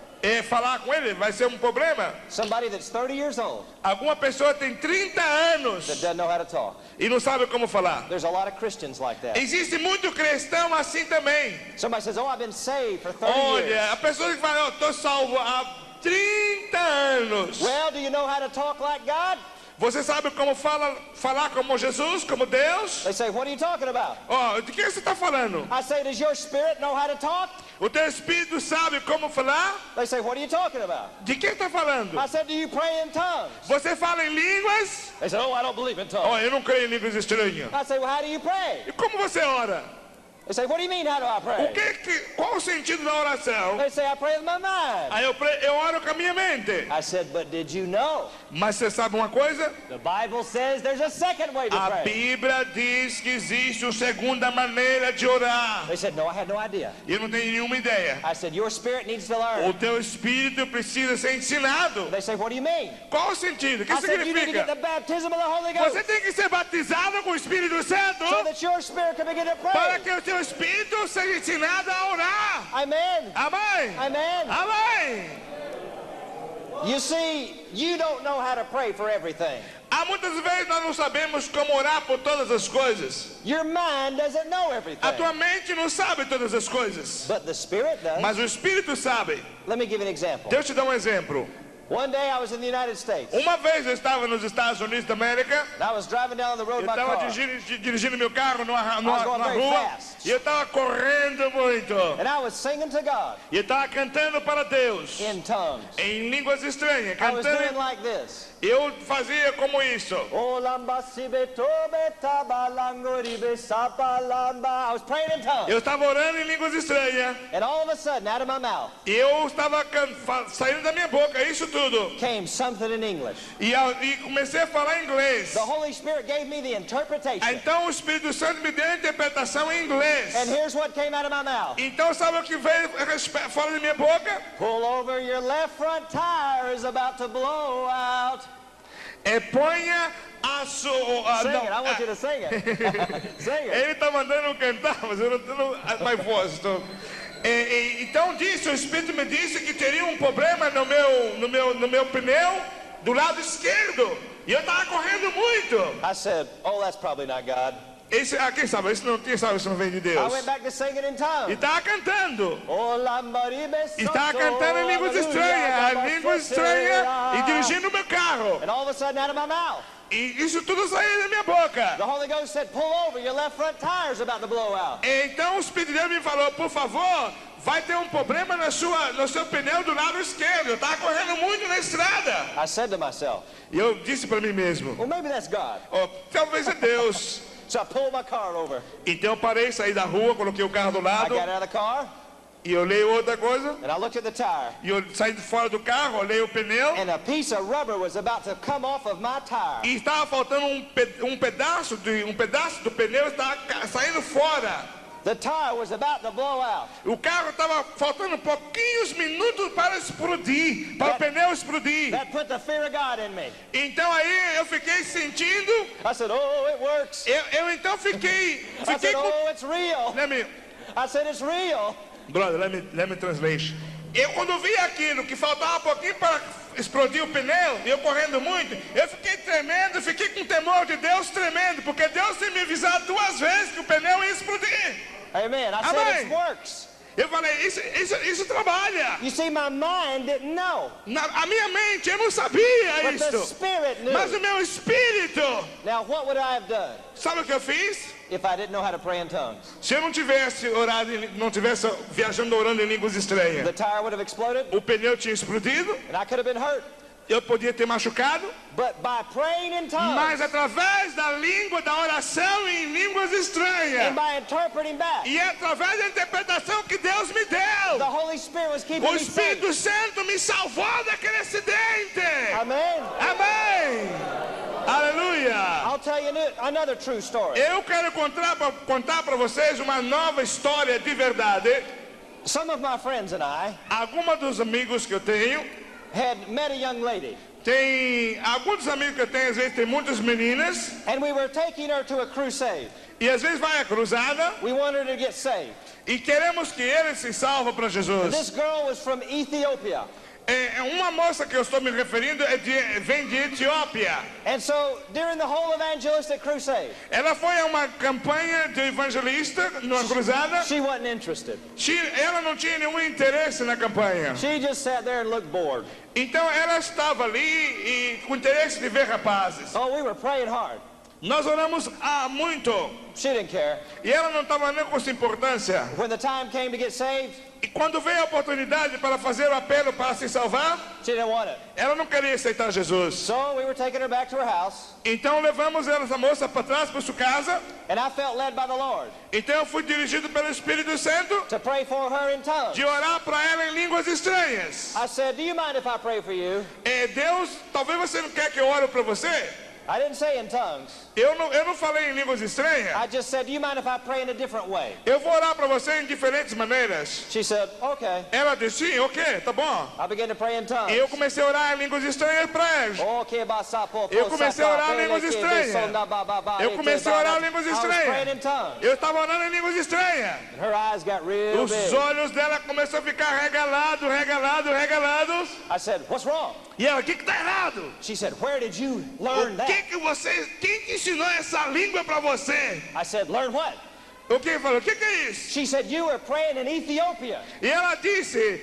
falar com ele, vai ser um problema.
Somebody that's 30 years old
Alguma pessoa tem 30 anos
that doesn't know how to talk.
e não sabe como falar.
There's a lot of Christians like that.
Existe muito cristão assim também.
Somebody says, oh, I've been saved for 30 years.
Olha, a pessoa que fala, eu estou salvo há 30 anos.
Well, do you know how to talk like God?
Você sabe como falar como Jesus, como Deus?
They say, what are you talking about?
De que você está falando?
I say, does your spirit know how to talk?
O teu espírito sabe como falar?
They say, what are you talking about?
De que está falando?
I said, do you pray in tongues?
Você fala em línguas?
They said, oh, I don't believe in tongues.
Eu não creio em línguas estranhas.
I say, well, how do you pray?
E como você ora?
They say, what do you mean, how do I pray?
Qual o sentido da oração?
They say, I pray with my mind.
Aí eu oro com a minha mente.
I said, but did you know?
Mas você sabe uma coisa?
The Bible says there's a second way to
A
pray.
Bíblia diz que existe uma segunda maneira de orar.
They said, no, I had no idea.
Eu não tenho nenhuma ideia.
I said, your spirit needs to
O
learn.
teu espírito precisa ser ensinado.
They say, what do you mean?
Qual o sentido? O que
I said, you need to get the
significa?
baptism of the Holy Ghost
Você tem que ser batizado com o Espírito Santo
so that your spirit can begin to
para
pray.
que o teu espírito seja ensinado a orar.
Amen.
Amém?
Amen.
Amém?
You see, you don't know how to pray for everything.
Há muitas vezes nós não sabemos como orar por todas as coisas.
Your mind doesn't know
A
everything.
tua mente não sabe todas as coisas.
But the Spirit does.
Mas o Espírito sabe.
Let me give you an example.
Deixa eu te dar um exemplo.
One day I was in the United States.
Uma vez eu estava nos Estados Unidos da América.
And I was driving down the road
Eu
my
estava
car.
dirigindo meu carro numa
going very
rua.
fast.
E eu estava correndo muito.
And I was singing to God
E eu estava cantando para Deus.
in tongues.
Em línguas estranhas.
I was doing
Cantando.
like this.
Eu fazia como isso.
I was praying in tongues.
Eu estava orando em línguas estranhas.
And all of a sudden, out of my mouth
E eu estava saindo da minha boca, isso tudo.
came something in English.
E comecei a falar inglês.
The Holy Spirit gave me the interpretation.
Então o Espírito Santo me deu a interpretação em inglês.
And here's what came out of my mouth.
Então sabe o que veio fora da minha boca?
Pull over, your left front tire is about to blow out.
Ponha a sua...
Sing it, I want you to sing it. Sing it.
Ele está mandando eu cantar, mas eu não tenho mais voz. Então o Espírito me disse que teria um problema no meu pneu do lado esquerdo. E eu estava correndo muito.
I said, oh, that's probably not God.
Quem sabe isso não vem de
I
Deus.
went back to singing in
E
tongues.
estava cantando.
E
E estava cantando em línguas estranhas e dirigindo o meu carro.
And all of a sudden, out of my mouth,
E isso tudo saiu da minha boca.
the Holy Ghost said, pull over, your left front tire is about to blow out.
Então o Espírito de Deus me falou, por favor, vai ter um problema no seu pneu do lado esquerdo. Eu estava correndo muito na estrada.
I said to myself,
E eu disse para mim mesmo,
well, maybe that's God.
Talvez é Deus.
So I pulled my car over.
Então eu parei, saí da rua, coloquei o carro do
I
lado
got out of the car,
e olhei outra coisa.
and I looked at the tire.
E eu saí de fora do carro, olhei o pneu
And a piece of rubber was about to come off of my tire.
e estava faltando um pedaço do pneu estava saindo fora.
The tire was about to blow out.
O carro estava faltando pouquinhos minutos para explodir, para o pneu explodir.
That put the fear of God in me.
Então aí eu fiquei sentindo,
I said, oh, it works.
eu então fiquei
I said,
com...
oh, it's real. I said, it's real.
Brother, let me translate. Eu quando vi aquilo que faltava pouquinho para explodir o pneu, e eu correndo muito, eu fiquei tremendo, fiquei com temor de Deus tremendo, porque Deus tinha me avisado 2 vezes que o pneu ia explodir.
Amen. I said,
Amém.
it works.
Eu falei, isso trabalha.
You see, my mind didn't know.
A minha mente, eu não sabia
But the
isso.
Spirit knew.
Mas o meu espírito,
Now, what would I have done
sabe o que eu fiz?
if I didn't know how to pray in tongues?
Se eu não tivesse viajando orando em línguas estranhas,
The tire would have exploded,
o pneu tinha explodido
and I could have been hurt.
eu podia ter machucado,
but by praying in tongues
mas através da língua, da oração em línguas estranhas,
and by interpreting back,
e através da interpretação que Deus me
the
deu,
Holy Spirit was keeping
o
me safe.
Espírito Santo me salvou daquele acidente.
Amen.
Amém. Aleluia.
I'll tell you another true story.
Eu quero contar para vocês uma nova história de verdade.
Some of my friends and I
Alguns dos amigos que eu tenho,
had met a young lady,
tem alguns dos amigos que eu tenho, às vezes tem muitas meninas,
and we were taking her to a crusade.
e às vezes vai à cruzada,
We wanted her to get saved.
e queremos que eles se salvem para Jesus.
This girl was from Ethiopia.
Uma moça que eu estou me referindo vem de Etiópia.
And so during the whole evangelistic crusade,
Ela foi a uma campanha de evangelista, numa cruzada.
she wasn't interested.
Ela não tinha nenhum interesse na campanha.
She just sat there and looked bored.
Então ela estava ali e com interesse de ver rapazes.
Oh, we were praying hard.
Nós oramos muito.
She didn't care.
E ela não estava nem com essa importância.
When the time came to get saved,
E quando veio a oportunidade para fazer o apelo para se salvar,
she didn't want it.
ela não queria aceitar Jesus.
So we were taking her back to her house,
Então levamos essa moça para trás para sua casa.
and I felt led by the Lord
Então eu fui dirigido pelo Espírito Santo
to pray for her in tongues.
de orar para ela em línguas estranhas.
I said, do you mind if I pray for you?
Deus, talvez você não quer que eu ore para você.
I didn't say in tongues.
Eu não falei em línguas estranhas.
I just said, do you mind if I pray in a different way?
Eu vou orar para você em diferentes maneiras.
She said, okay.
Ela disse, sim, ok, tá bom.
I began to pray in tongues.
E eu comecei a orar em línguas estranhas para ela. Eu comecei a orar em línguas estranhas. Eu comecei a orar em línguas
I was praying in
estranhas.
tongues.
Eu estava orando em línguas estranhas.
And her eyes got real
Os
big.
olhos dela começaram a ficar regalados.
I said, what's wrong?
E ela, o que está errado?
She said, where did you learn that?
Quem que ensinou essa língua para você?
I said, learn what?
O que falou? O que é isso?
She said, you were praying in Ethiopia.
E ela disse,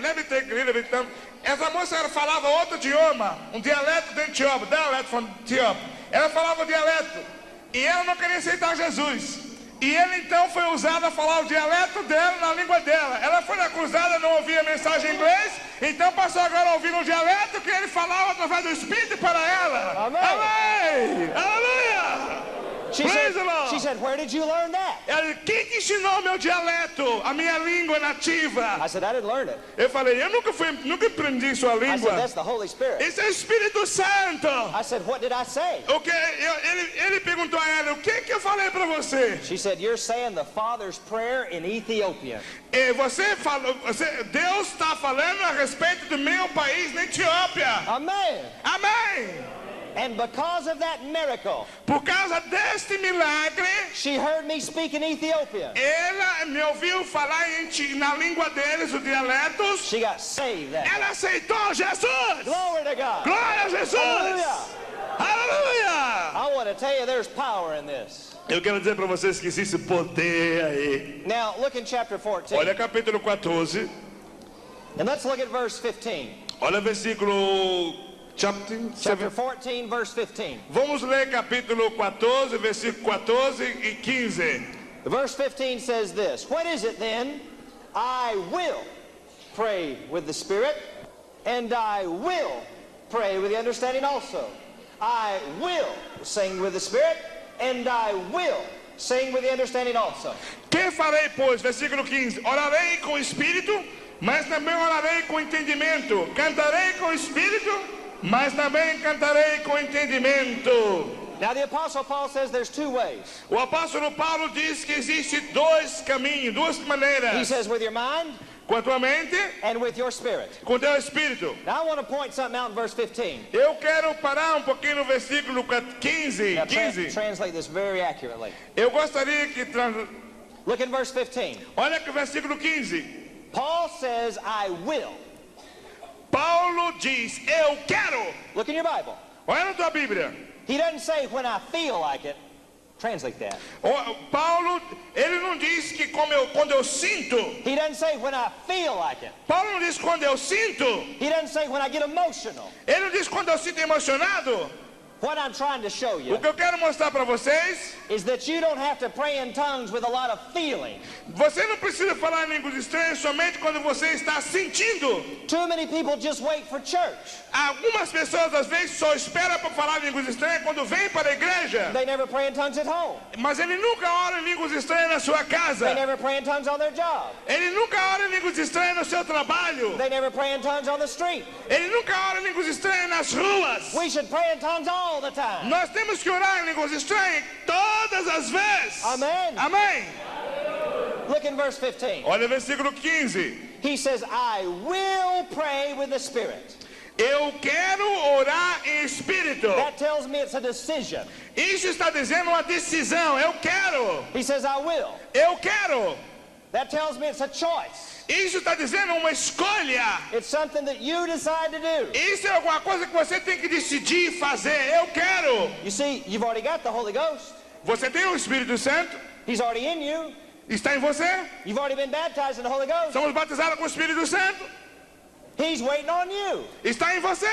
let me take a little bit time. Essa moça ela falava outro idioma, um dialeto da Etiópia, dialeto from Etiópia. Ela falava dialeto e ela não queria aceitar Jesus. E ele então foi usado a falar o dialeto dela na língua dela. Ela foi na cruzada, não ouvia mensagem em inglês, então passou agora a ouvir um dialeto que ele falava através do Espírito para ela.
Amém.
Amém! Aleluia! Praise the Lord.
She said, where did you learn that?
Ela, quem te ensinou meu dialeto, a minha língua nativa?
I said, I didn't learn it.
Eu falei, eu nunca aprendi sua
I said,
língua.
that's the Holy Spirit.
Esse é o Espírito Santo.
I said, what did I say?
Ele perguntou a ela, o que eu falei para você?
She said, you're saying the Father's prayer in Ethiopia.
Deus está falando a respeito do meu país na Etiópia.
Amen.
Amém.
And because of that miracle,
Por causa deste milagre,
she heard me speak in Ethiopian.
ela me ouviu falar na língua deles, os dialetos.
She got saved that
Ela aceitou Jesus.
Glory to God.
Glória a Jesus.
Hallelujah.
Aleluia.
I want to tell you there's power in this.
Eu quero dizer para vocês que existe poder aí.
Now, look in chapter 14.
Olha capítulo 14.
And let's look at verse 15.
Olha versículo
Chapter 14, verse 15.
Vamos ler capítulo 14, versículo 14 e 15.
Verse 15 says this, what is it then? I will pray with the Spirit, and I will pray with the understanding also. I will sing with the Spirit, and I will sing with the understanding also.
Que farei, pois? Versículo 15. Orarei com o Espírito, mas também orarei com entendimento. Cantarei com o Espírito, mas também cantarei com entendimento.
Now the Apostle Paul says there's two ways.
O apóstolo Paulo diz que existe dois caminhos, duas maneiras.
He says with your mind
Com a tua mente,
and with your spirit.
com o teu espírito.
Now I want to point something out in verse 15.
Eu quero parar pouquinho no versículo 15.
Now
15.
translate this very accurately.
Eu gostaria que...
Look in verse 15.
Olha que versículo 15.
Paul says, I will.
Paulo diz, eu quero.
Look in your Bible.
Olha na tua Bíblia.
He doesn't say when I feel like it. Translate that.
Paulo, ele não diz que quando eu sinto.
He doesn't say when I feel like it.
Paulo não diz quando eu sinto.
He doesn't say when I get emotional.
Ele não diz quando eu sinto emocionado.
What I'm trying to show
O
you
que eu quero mostrar para vocês,
is that you don't have to pray in tongues with a lot of feeling.
você não precisa falar em línguas estranhas somente quando você está sentindo.
Too many people just wait for church.
Algumas pessoas às vezes só esperam para falar em línguas estranhas quando vêm para a igreja.
They never pray in tongues at home.
Mas ele nunca ora em línguas estranhas na sua casa.
They never pray in tongues on their job.
Ele nunca ora em línguas estranhas no seu trabalho.
They never pray in tongues on the street.
Ele nunca ora em línguas estranhas nas ruas.
We should pray in tongues all the time.
Nós temos que orar em línguas estranhas todas as vezes.
Amen.
Amém.
Look in verse 15.
Olha o versículo 15.
He says, I will pray with the Spirit.
Eu quero orar em espírito.
That tells me it's a decision.
Isso está dizendo uma decisão. Eu quero.
He says, I will.
Eu quero.
That tells me it's a choice.
Isso está dizendo uma escolha.
It's something that you decide to do.
Isso é alguma coisa que você tem que decidir fazer. Eu quero.
You see, you've already got the Holy Ghost.
Você tem o Espírito Santo?
He's already in you.
Está em você?
You've already been baptized in the Holy Ghost.
Somos batizados com o Espírito Santo?
He's waiting on you.
Está em você?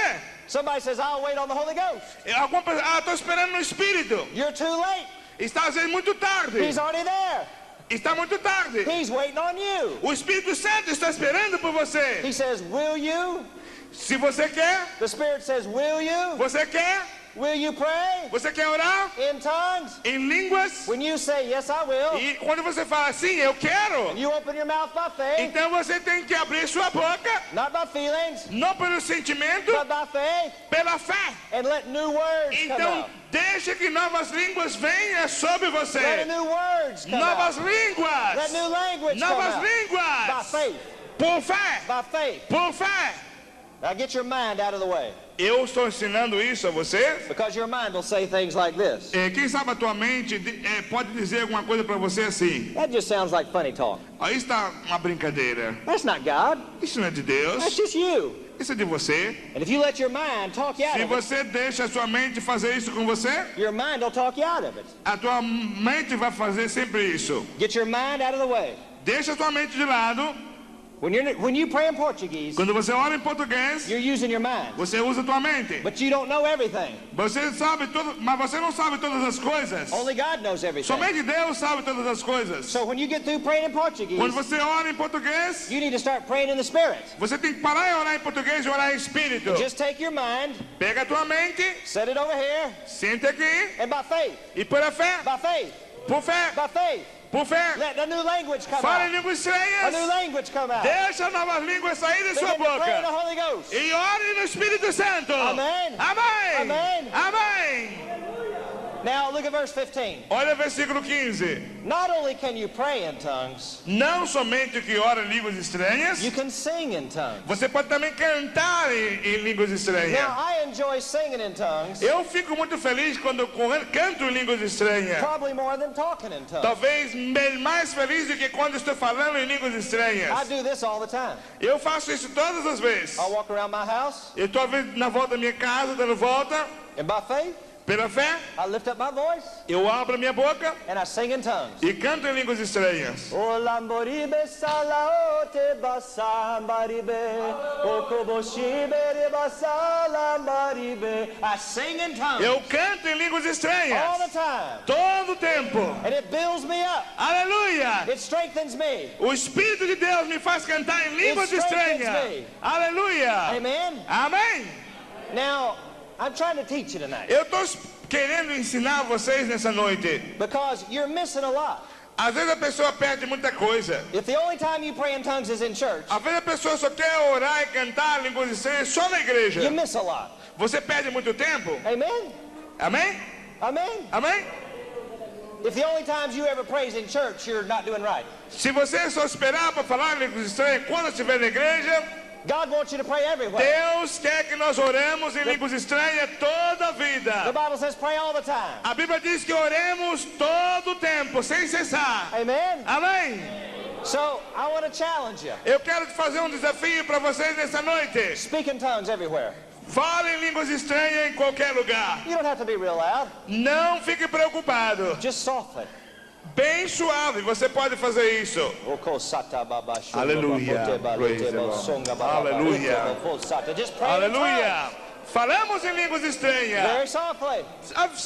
Somebody says, I'll wait on the Holy Ghost.
Alguma pessoa, estou esperando no Espírito.
You're too late.
Está às vezes muito tarde.
He's already there.
Está muito tarde.
He's waiting on you.
O Espírito Santo está esperando por você.
He says, will you?
Se você quer,
The Spirit says, will you?
você quer,
Will you pray
você quer orar
in tongues?
em línguas.
When you say, yes, I will,
E quando você fala assim, eu quero,
you open your mouth by faith,
então você tem que abrir sua boca,
not by feelings,
não pelo sentimento,
but by faith,
pela fé.
and let new words come
Então
out.
deixa que novas línguas venham sobre
Let
você.
new words come
Novas
out. Let
línguas.
new language come
Novas
out. By
línguas.
faith,
Por fé.
by faith.
Por fé.
Now get your mind out of the way,
Eu estou ensinando isso a você.
because your mind will say things like this.
Quem sabe a tua mente pode dizer alguma coisa para você assim.
That just sounds like funny talk.
Aí está uma brincadeira.
That's not God.
Isso não é de
That's
Deus.
just you.
Isso é de você.
And if you let your mind talk you out
Se
of it,
você deixa a sua mente fazer isso com você,
your mind will talk you out of it.
a tua mente vai fazer sempre isso.
Get your mind out of the way.
Deixa a tua mente de lado.
When you pray in Portuguese,
Quando você ora em português,
you're using your mind.
você usa a tua mente.
But you don't know everything.
Você sabe tudo, mas você não sabe todas as coisas.
Only God knows everything.
Somente Deus sabe todas as coisas.
So when you get through praying in Portuguese,
Quando você ora em português,
you need to start praying in the Spirit.
você tem que parar e orar em português e orar em espírito.
Just take your mind,
Pega a tua mente,
set it over here,
senta aqui
and by faith,
e por fé,
by faith,
por fé,
by faith,
por fé,
let a new language come
fala em
out.
línguas
A new
estranhas.
language come out.
Deixa novas línguas sair de sua
Begin to pray in the
boca.
Holy Ghost.
E ore no Espírito Santo.
Amém.
Amém.
Amém.
Amém.
Now look at verse 15.
Olha o versículo 15.
Not only can you pray in tongues,
Não somente o que ora em línguas estranhas,
you can sing in tongues.
você pode também cantar em línguas estranhas.
Now I enjoy singing in tongues
Eu fico muito feliz quando eu canto em línguas estranhas.
probably more than talking in tongues.
Talvez mais feliz do que quando estou falando em línguas
I
estranhas.
do this all the time.
Eu faço isso todas as vezes.
I'll walk around my house,
Eu estou na volta da minha casa, dando volta.
and by faith,
Pela fé,
I lift up my voice,
eu abro a minha boca
and I sing in tongues.
e canto em línguas estranhas.
O lamboribe salaote basambaribe, o koboshibe basalambaribe. I sing in tongues
Eu canto em línguas
all
estranhas.
the time,
Todo o tempo.
and it builds me up.
Aleluia.
It strengthens me.
O Espírito de Deus me faz cantar em línguas
It strengthens
estranhas.
me.
Aleluia.
Amen.
Amém.
Now, I'm trying to teach you tonight
Eu estou querendo ensinar vocês nessa noite.
because you're missing a lot.
Às vezes a pessoa perde muita coisa.
If the only time you pray in tongues is in church,
Às vezes a pessoa só quer orar e cantar línguas estranhas só na igreja.
you miss a lot.
Você perde muito tempo.
Amen.
Amém?
Amen.
Amém?
If the only times you ever praise in church, you're not doing right.
Se você só esperar para falar línguas estranhas quando estiver na igreja,
God wants you to pray everywhere.
Deus quer que nós oremos em línguas estranhas toda a
The
vida.
Bible says pray all the time.
A Bíblia diz que oremos todo o tempo, sem cessar.
Amen.
Amém?
So I want to challenge you.
Eu quero fazer um desafio para vocês nessa noite.
Speak in tongues everywhere.
Fale em línguas estranhas em qualquer lugar.
You don't have to be real loud.
Não fique preocupado.
Just softly.
Bem suave, você pode fazer isso. Aleluia. Praise the Lord. Aleluia.
Just pray in
Aleluia.
tongues.
Falamos em línguas estranhas.
Very softly.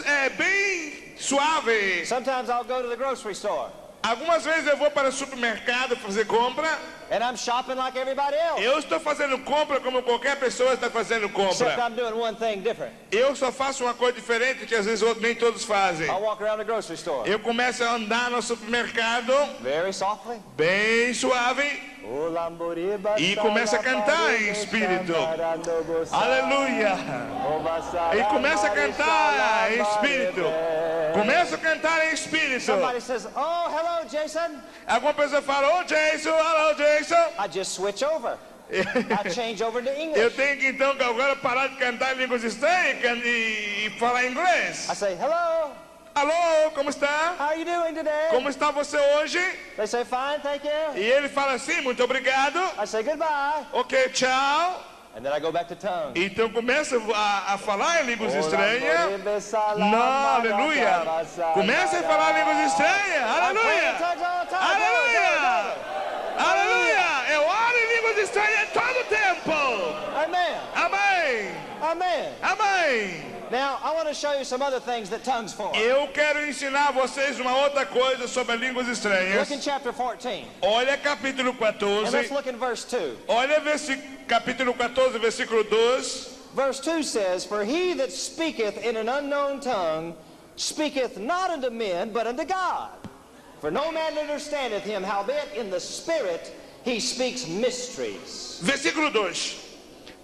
É bem suave.
Sometimes I'll go to the grocery store
Algumas vezes eu vou para o supermercado fazer compra.
and I'm shopping like everybody else.
Eu estou fazendo compra como qualquer pessoa está fazendo
Except
compra.
I'm doing one thing different.
Eu só faço uma coisa diferente que às vezes nem todos fazem.
I'll walk around the grocery store
Eu começo a andar no supermercado
very softly.
bem suave e começa a cantar em espírito. Aleluia! E começa a cantar em espírito. Começa a cantar em espírito.
Somebody says, "Oh, hello, Jason."
Alguma pessoa fala, oh Jason, hello Jason.
I just switch over. I change over to
Eu
English.
tenho que então agora parar de cantar em línguas estranhas e falar inglês.
I say, "Hello,
Alô, como está?
how are you doing today?"
Como está você hoje?
They say, "Fine, thank you."
E ele fala assim, muito obrigado.
I say, "Goodbye."
Ok, tchau.
And then I go back to tongues.
Então começa a falar em línguas estranhas. Não, aleluia. Começa a falar línguas estranhas. Aleluia. Aleluia. Aleluia. Eu oro em línguas estranhas todo o tempo.
Amen.
Amém.
Amen.
Amém.
Now, I want to show you some other things that tongues for.
Eu quero ensinar a vocês uma outra coisa sobre línguas estranhas.
Look in chapter 14.
Olha capítulo
And let's
14.
look in verse 2.
Olha capítulo 14, versículo 2.
Verse 2 says, "For he that speaketh in an unknown tongue speaketh not unto men, but unto God. For no man understandeth him, howbeit in the Spirit he speaks mysteries."
Versículo 2.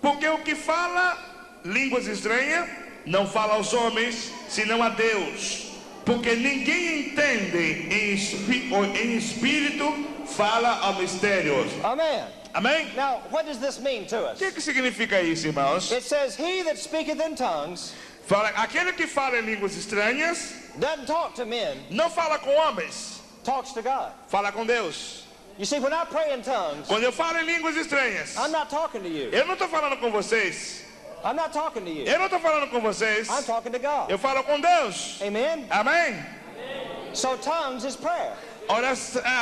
Porque o que fala línguas estranhas não fala aos homens, senão a Deus. Porque ninguém entende em espírito, fala a mistérios.
Amen.
Amém?
Now, what does this mean to us?
O que significa isso, irmãos?
It says, "He that speaketh in tongues
Fala, aquele que fala em línguas estranhas
doesn't talk to men,
não fala com homens,
talks to God."
fala com Deus.
You see, when I pray in tongues,
Quando eu falo em línguas estranhas,
I'm not talking to you.
eu não estou falando com vocês.
I'm not talking to you.
Eu não estou falando com vocês.
I'm talking to God.
Eu falo com Deus.
Amen?
Amém?
So tongues is prayer.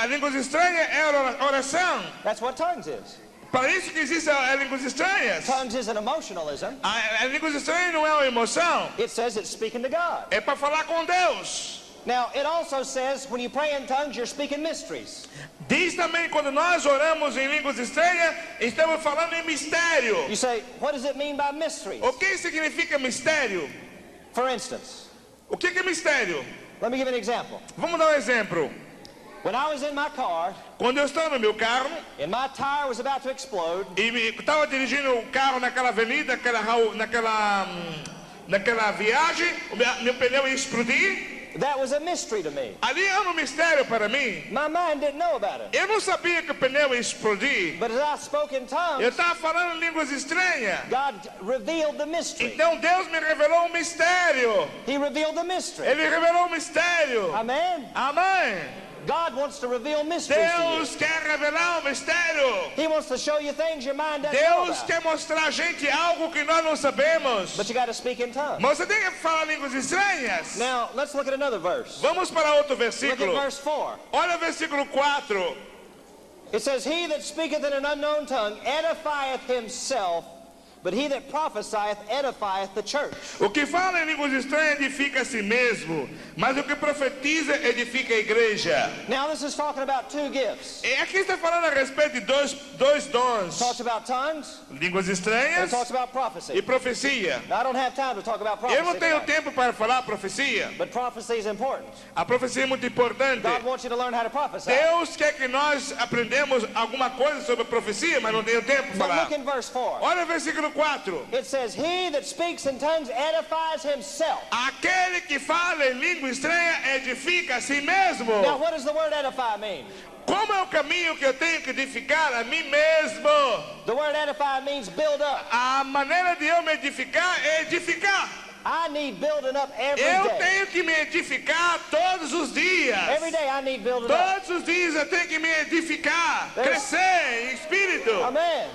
Línguas estranhas é oração.
That's what tongues is.
Para isso que existem línguas estranhas.
Tongues is an emotionalism.
A línguas estranhas não é uma emoção.
It says it's speaking to God.
É para falar com Deus.
Now, it also says when you pray in tongues, you're speaking mysteries.
Diz também quando nós oramos em línguas estranhas, estamos falando em mistério.
You say, what does it mean by mysteries?
O que significa mistério?
For instance,
O que é mistério?
let me give you an example.
Vamos dar um exemplo.
When I was in my car
Quando eu estava no meu carro
and my tire was about to explode,
e estava dirigindo o carro naquela avenida, naquela viagem, meu pneu ia explodir.
that was a mystery to me.
Ali era um mistério para mim.
My mind didn't know about it.
Eu não sabia que o pneu ia explodir.
But as I spoke in
Eu
tongues,
estava falando línguas estranhas.
God revealed the mystery.
Então Deus me revelou um mistério.
He revealed the mystery.
Ele revelou um mistério.
Amen?
Amém.
God wants to reveal mysteries to you.
Deus quer revelar um mistério.
He wants to show you things your mind doesn't know
Deus
about.
quer mostrar a gente algo que nós não sabemos.
But you got to speak in tongues.
Mas você tem que falar línguas estranhas.
Now, let's look at another verse.
Vamos para outro
Look at
versículo.
verse 4.
Olha o versículo 4.
It says, "He that speaketh in an unknown tongue edifieth himself, but he that prophesieth edifieth the church."
O que fala em línguas estranhas edifica a si mesmo, mas o que profetiza edifica a igreja.
Now, this is talking about two gifts.
E aqui está falando a respeito de dois dons.
Talks about tongues
Línguas
and
estranhas
talks about
e
prophecy.
profecia.
Now, I don't have time to talk about
Eu não
prophecy
tenho
tonight,
tempo para falar profecia.
but prophecy is important.
A profecia é muito importante.
God wants you to learn how to prophesy.
Deus quer que nós aprendamos alguma coisa sobre profecia, mas não tenho tempo para
But
falar.
look in verse 4.
Olha o versículo 4.
It says, "He that speaks in tongues edifies himself."
Aquele que fala em língua estranha edifica a si mesmo.
Now, what does the word edify mean?
Como é o caminho que eu tenho que edificar a mim mesmo?
The word edify means build up.
A maneira de eu me edificar é edificar.
I need building up every
Eu
day.
tenho que me edificar todos os dias.
Every day I need building up.
Todos os dias eu tenho que me edificar,
There's-
crescer em espírito.
Amen.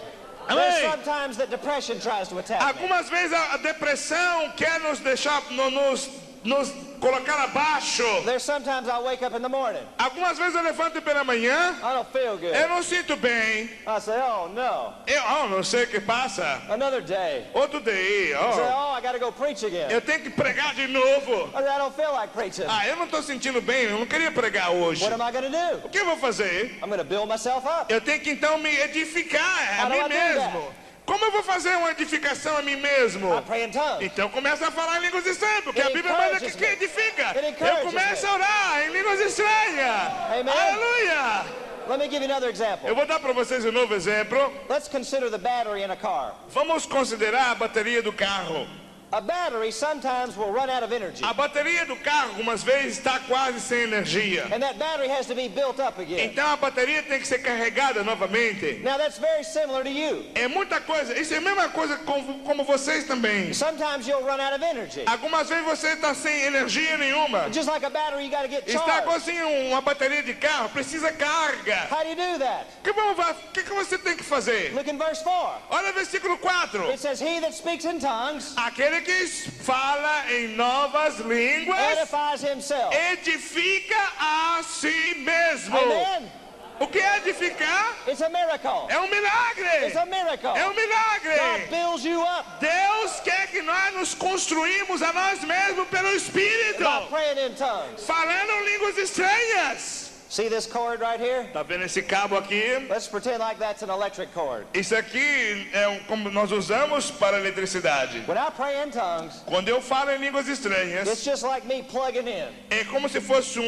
Amém.
There's sometimes that depression tries to attack me.
Algumas vezes a depressão quer nos deixar, nos nos colocar abaixo.
There's sometimes I wake up in the morning.
Algumas vezes eu levanto pela manhã,
I don't feel good.
eu não sinto bem.
I say, oh no,
Eu não sei o que passa.
another day.
Outro dia,
I say, oh, I got to go preach again.
eu tenho que pregar de novo.
I say, I don't feel like preaching.
Eu não estou sentindo bem, eu não queria pregar hoje.
What am I going to do?
O que eu vou fazer?
I'm going to build myself up.
Eu tenho que então me edificar a
How do
mim
I do
mesmo. Como eu vou fazer uma edificação a mim mesmo?
I pray in tongues.
Então começa a falar em línguas estranhas, porque
It
a Bíblia manda
encourages
que
me.
edifica.
It
Eu
encourages
começo
me.
a orar em línguas estranhas.
Amen.
Aleluia!
Let me give you another example.
Eu vou dar para vocês um novo exemplo.
Let's consider the battery in a car.
Vamos considerar a bateria do carro.
A battery sometimes will run out of energy.
A bateria do carro, algumas vezes, está quase sem energia.
And that battery has to be built up again.
Então a bateria tem que ser carregada novamente.
Now that's very similar to you.
É muita coisa. Isso é a mesma coisa como vocês também.
Sometimes you'll run out of energy.
Algumas vezes você está sem energia nenhuma.
Just like a battery, you got to get
Está
charged.
assim uma bateria de carro, precisa carga.
How do you do that?
O que você tem que fazer?
Look in verse 4.
Olha o versículo 4.
It says, he that speaks in tongues
Aquele que fala em novas línguas
edifies himself.
edifica a si mesmo.
Amen.
O que é edificar?
It's a miracle.
É um milagre.
It's a miracle.
É um
God
milagre.
builds you up
Deus quer que nós nos construímos a nós mesmos pelo Espírito,
by praying in tongues.
falando línguas estranhas.
See this cord right here?
Tá vendo esse cabo aqui?
Let's pretend like that's an electric cord.
Isso aqui é como nós usamos para eletricidade.
When I pray in tongues,
Quando eu falo em línguas estranhas,
it's just like me plugging in.
é como se fosse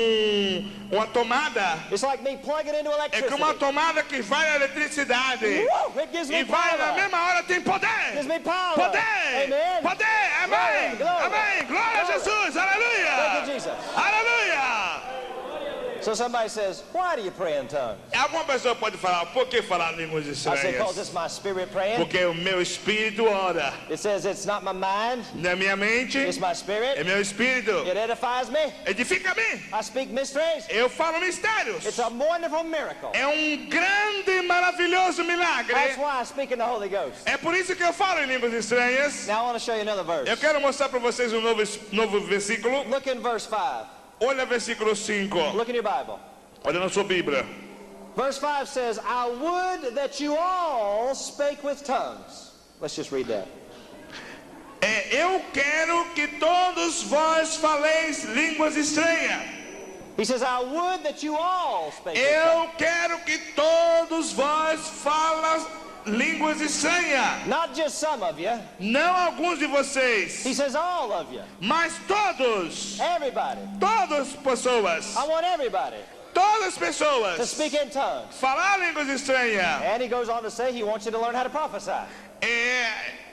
uma tomada.
It's like me plugging into
É como uma
electricity.
tomada que vai à eletricidade.
Woo! It gives
E
me
vai na
power.
mesma hora, tem
It gives
poder.
me power.
Poder.
Amen.
Poder. Amém.
Glory, glory.
Amém. Glória a
Glory.
Jesus.
Thank you,
Aleluia.
Jesus.
Aleluia.
So somebody says, why do you pray in tongues?
Alguma pessoa pode falar, por que falar línguas
I say, because
estranhas?
it's my spirit praying.
Porque o meu espírito ora.
It says it's not my mind,
Na minha mente,
it's my
é
spirit.
meu espírito.
It edifies me.
Edifica-me.
I speak mysteries.
Eu falo mistérios.
It's a wonderful miracle.
É grande e maravilhoso milagre.
That's why I speak in the Holy Ghost.
É por isso que eu falo em línguas estranhas.
Now I want to show you another verse.
Eu quero mostrar para vocês um novo versículo.
Look in verse 5.
Olha versículo 5.
Look in your Bible.
Olha na sua Bíblia.
Verse 5 says, I would that you all spake with tongues. Let's just read that.
Eu quero que todos vós faleis línguas estranhas.
He says, I would that you all spake with
Eu
tongues.
quero que todos vós falam línguas estranhas.
Not just some of you.
Não alguns de vocês,
He says all of you.
mas todos.
Everybody.
Todas pessoas.
I want everybody
Todas
to
pessoas.
speak in tongues.
Falar línguas estranhas.
And he goes on to say he wants you to learn how to prophesy.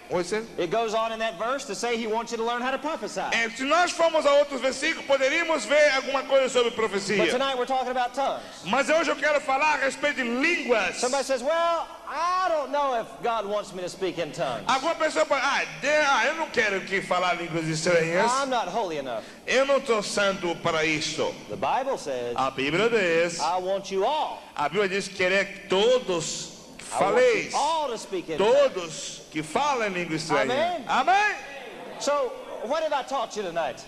It goes on in that verse to say he wants you to learn how to prophesy.
Se nós formos a outros versículos, poderíamos ver alguma coisa sobre
But
profecia.
tonight we're talking about tongues.
Mas hoje eu quero falar a respeito de línguas.
Somebody says, well, I don't know if God wants me to speak in tongues.
Alguma pessoa pode, eu não quero que falar línguas estranhas.
I'm not holy enough.
Eu não estou santo para isso.
The Bible says,
A Bíblia diz,
I want you all.
a Bíblia diz que quer que todos
I want
faleis.
you all to speak in tongues.
Todos que falam língua estranha.
Amém.
Amém.
So, what have I taught you tonight?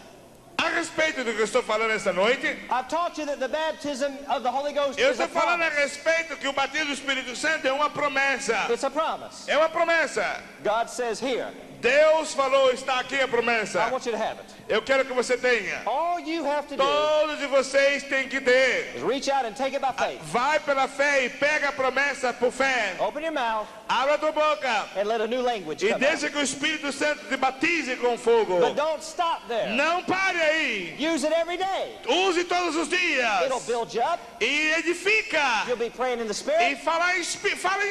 A respeito do que eu estou falando esta noite,
I've taught you that the baptism of the Holy Ghost
eu
is a
estou falando a
promise.
respeito que o batismo do Espírito Santo é uma promessa.
It's a promise.
É uma promessa.
God says here,
Deus falou, está aqui a promessa.
I want you to have it.
Eu quero que você tenha.
All you have to do
Todos de vocês têm que ter.
is reach out and take it by faith.
Vai pela fé e pega a promessa por fé.
Open your mouth
Abra a tua boca
and let a new language
e
come out.
deixa que o Espírito Santo te batize com fogo.
But don't stop there.
Não pare aí.
Use it every day.
Use todos os dias.
It'll build you up.
E edifica.
You'll be praying in the
E
Spirit.
fala em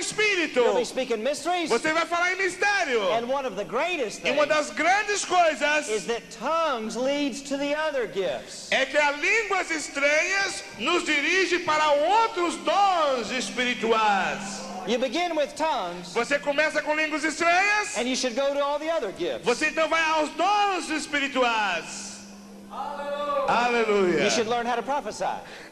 Espírito.
You'll be speaking mysteries.
Você vai falar em mistério.
And one of the greatest
E uma
things
das grandes coisas
is that tongues leads to the other gifts.
é que as línguas estranhas nos dirige para outros dons espirituais.
You begin with tongues,
Você começa com línguas estranhas,
and you should go to all the other gifts.
você então vai aos dons espirituais. Aleluia.
You should learn how to prophesy.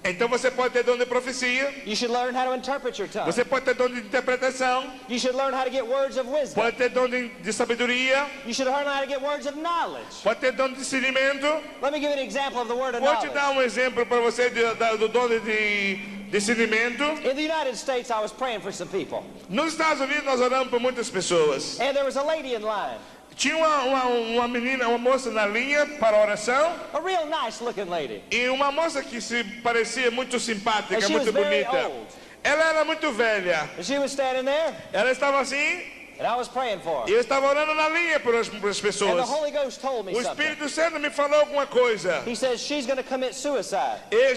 Então você pode ter dom de profecia.
You should learn how to interpret your tongue.
Você pode ter dom de interpretação.
You should learn how to get words of wisdom.
Pode ter dom de sabedoria.
You should learn how to get words of knowledge.
Pode ter dom de discernimento.
Let me give you an example of the word of
Vou te
knowledge.
dar um exemplo para você do dom de discernimento.
In the United States, I was praying for some people.
Nos Estados Unidos nós oramos por muitas pessoas.
And there was a lady in line.
Tinha uma menina, uma moça na linha para a oração.
A real nice looking lady.
E uma moça que se parecia muito simpática,
And she
muito
was very
bonita.
old.
Ela era muito velha.
And she was standing there,
Ela estava assim,
and I was praying for
e
her.
eu estava orando na linha pelas
And the
pessoas.
Holy Ghost told me
O
something.
Espírito Santo me falou alguma coisa.
He says she's going to commit suicide.
E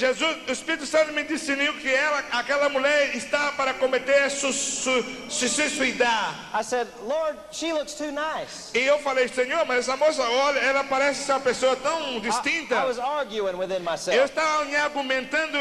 o Espírito Santo me discerniu que aquela mulher está para cometer se suicidar.
I said, Lord, she looks too nice.
E eu falei, Senhor, mas essa moça, olha, ela parece ser uma pessoa tão
I
distinta.
was arguing within
Eu
myself.
estava me argumentando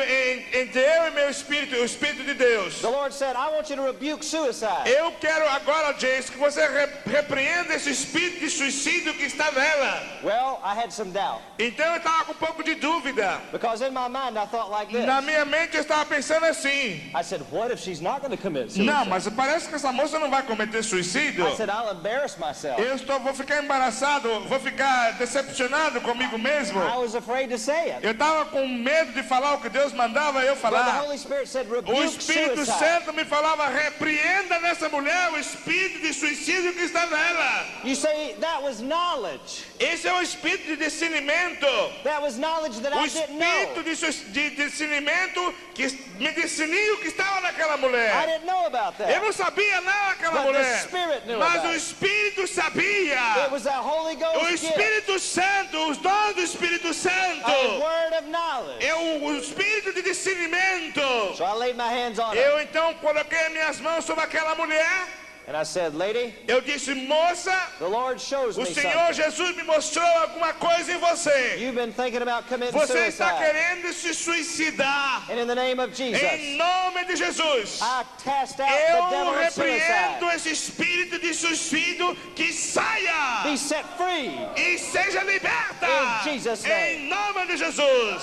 entre eu e meu espírito, o Espírito de Deus.
The Lord said, I want you to rebuke suicide.
Eu quero agora, Jace, que você repreenda esse espírito de suicídio que está nela.
Well, I had some doubt.
Então eu estava com um pouco de dúvida.
Because in my mind, I thought like this.
Na minha mente eu estava pensando assim.
I said, what if she's not going to commit suicide?
Não, mas parece que essa moça não vai cometer suicídio.
I said, I'll embarrass myself.
Vou ficar embaraçado, vou ficar decepcionado comigo mesmo.
I was afraid to say it.
Eu estava com medo de falar o que Deus mandava eu
But the
falar.
Holy Spirit said,
O
rebuke
Espírito
suicide.
Santo me falava, repreenda nessa mulher o espírito de suicídio que está nela.
You say, that was knowledge.
Esse é o espírito de discernimento.
That was knowledge that
O
I didn't know.
espírito de discernimento que me discerniu que estava naquela
I
mulher.
didn't know about
Eu
that.
não sabia nada daquela
But the
mulher.
Spirit knew
Mas
about
o
it.
Espírito
It
sabia.
was that Holy
O
Ghost gift,
Espírito Santo, os dons do Espírito
a
Santo.
word of knowledge.
É o espírito de discernimento.
So I laid my hands on her,
Eu então coloquei minhas mãos sobre aquela mulher.
and I said, lady,
Eu disse, moça,
the Lord shows
o
me
Senhor
something.
Jesus me mostrou alguma coisa em você.
You've been thinking about committing
Você está
suicide.
querendo se suicidar.
And in the name of
Em
Jesus,
nome de Jesus.
I cast out the devil
Eu
of
repreendo
suicide.
esse espírito de suicídio que saia
Be set free.
e seja liberta.
In Jesus' name.
Em nome de Jesus.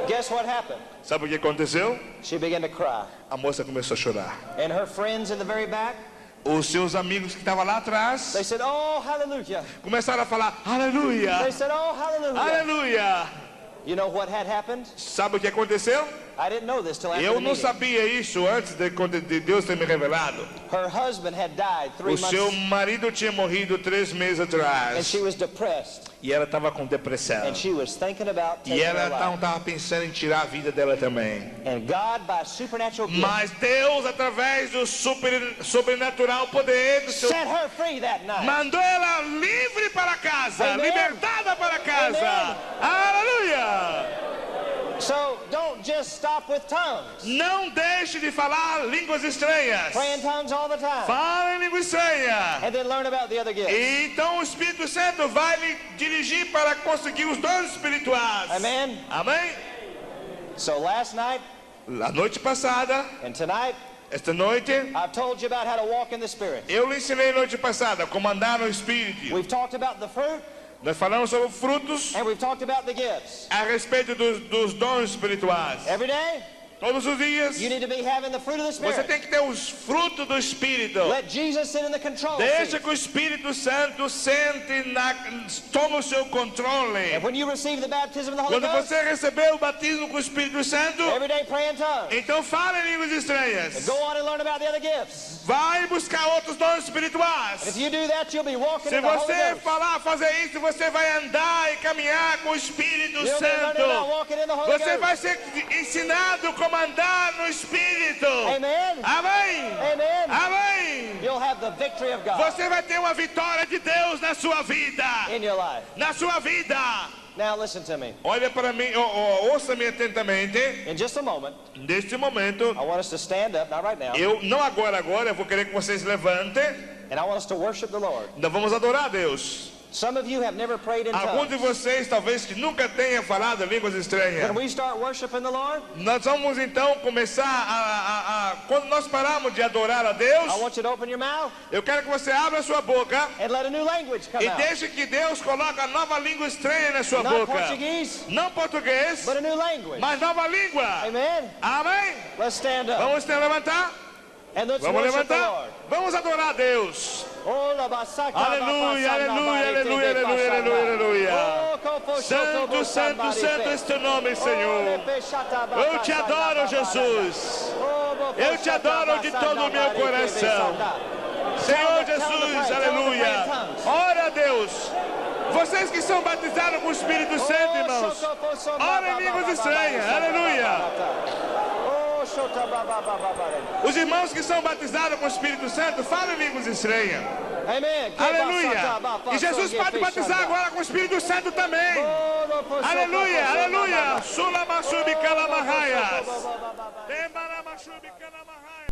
Guess what happened?
Sabe o que aconteceu?
She began to cry.
A moça começou a chorar.
And her friends in the very back,
Os seus amigos que estavam lá atrás
they said, oh, hallelujah.
começaram a falar, aleluia,
They said, oh, hallelujah.
aleluia.
You know what had happened?
Sabe o que aconteceu?
I didn't know this till after
Eu
the
não
meeting.
sabia isso antes de Deus ter me revelado.
Her husband had died 3
O seu
months,
marido tinha morrido 3 meses
and
atrás.
she was depressed,
E ela estava com depressão.
and she was thinking about
E
taking
ela
her
então
life.
estava pensando em tirar a vida dela também.
And God, by supernatural gift,
Mas Deus, através do sobrenatural poder do seu,
set her free that night.
mandou ela livre para casa,
Amen.
libertada para casa.
Amen.
Aleluia!
So don't just stop with tongues.
Não deixe de falar línguas estranhas.
Pray in tongues all the time.
Fala em língua estranha.
And then learn about the other gifts.
E então o Espírito Santo vai lhe dirigir para conseguir os dons espirituais.
Amen.
Amém?
So last night
A noite passada,
and tonight,
esta noite,
I've told you about how to walk in the Spirit.
eu lhe ensinei noite passada como andar no Espírito.
We've talked about the fruit,
Nós falamos sobre frutos
and we've talked about the gifts.
a respeito dos dons espirituais.
Every day,
Todos os dias,
you need to be having the fruit of the
você
Spirit.
tem que ter os frutos do Espírito.
Let Jesus sit in the control
Deixa
seat.
que o Espírito Santo toma o seu controle.
And when you receive the baptism of the Holy
Quando
Ghost,
você recebeu o batismo com o Espírito Santo,
every day pray in tongues.
então fala em línguas estranhas.
Go on and learn about the other gifts.
Vai buscar outros dons espirituais.
If you do that, you'll be walking
Se
in the Holy
você
Ghost.
fazer isso, você vai andar e caminhar com o Espírito
You'll be learning about
Santo.
walking in the Holy
Você
Ghost.
vai ser ensinado como andar no Espírito.
Amen.
Amém.
Amen.
Amém.
You'll have the victory of God
Você vai ter uma vitória de Deus na sua vida.
in your life.
Na sua vida.
Now listen to me.
Olha para mim, ouça-me atentamente.
In just a moment,
Neste momento,
I want us to stand up, not right now,
eu não agora, eu vou querer que vocês levantem.
and I want us to worship the Lord.
Nós vamos adorar a Deus.
Some of you have never prayed in
Alguns de
tongues.
vocês talvez que nunca tenham falado línguas estranhas.
When we start worshiping the Lord,
Nós vamos então começar quando nós pararmos de adorar a Deus,
I want you to open your mouth
eu quero que você abra a sua boca
and let a new language come
e
out.
deixe que Deus coloque a nova língua estranha na sua
Not
boca.
Portuguese,
Não português,
but a new language.
mas nova língua.
Amen.
Amém?
Let's stand up
Vamos levantar?
and let's
Vamos
worship the
levantar?
Lord.
Vamos adorar a Deus.
Oh, la basaka,
Aleluia,
la basana,
aleluia,
bari,
aleluia,
tebe,
aleluia,
basana.
aleluia,
Oh, kofo, shoko,
Santo,
bo,
santo,
sambari,
santo
fe.
este nome,
Oh,
Senhor.
lepe, shata, ba,
Eu te
basana,
adoro,
ba,
Jesus.
Oh, bo,
Eu te
shata,
adoro de
basana,
todo o meu
bari,
coração.
tebe, sanda.
Senhor
Tell them to
Jesus,
pray, tell them to pray in
aleluia.
tongues.
Ora a Deus. Vocês que são batizados com o Espírito Santo, irmãos, ora em línguas estranhas, aleluia. Os irmãos que são batizados com o Espírito Santo, falam em línguas estranhas. Aleluia. E Jesus pode batizar agora com o Espírito Santo também. Aleluia, aleluia. Sula masubi kalamahayas. Tembaramachubi kalamahayas.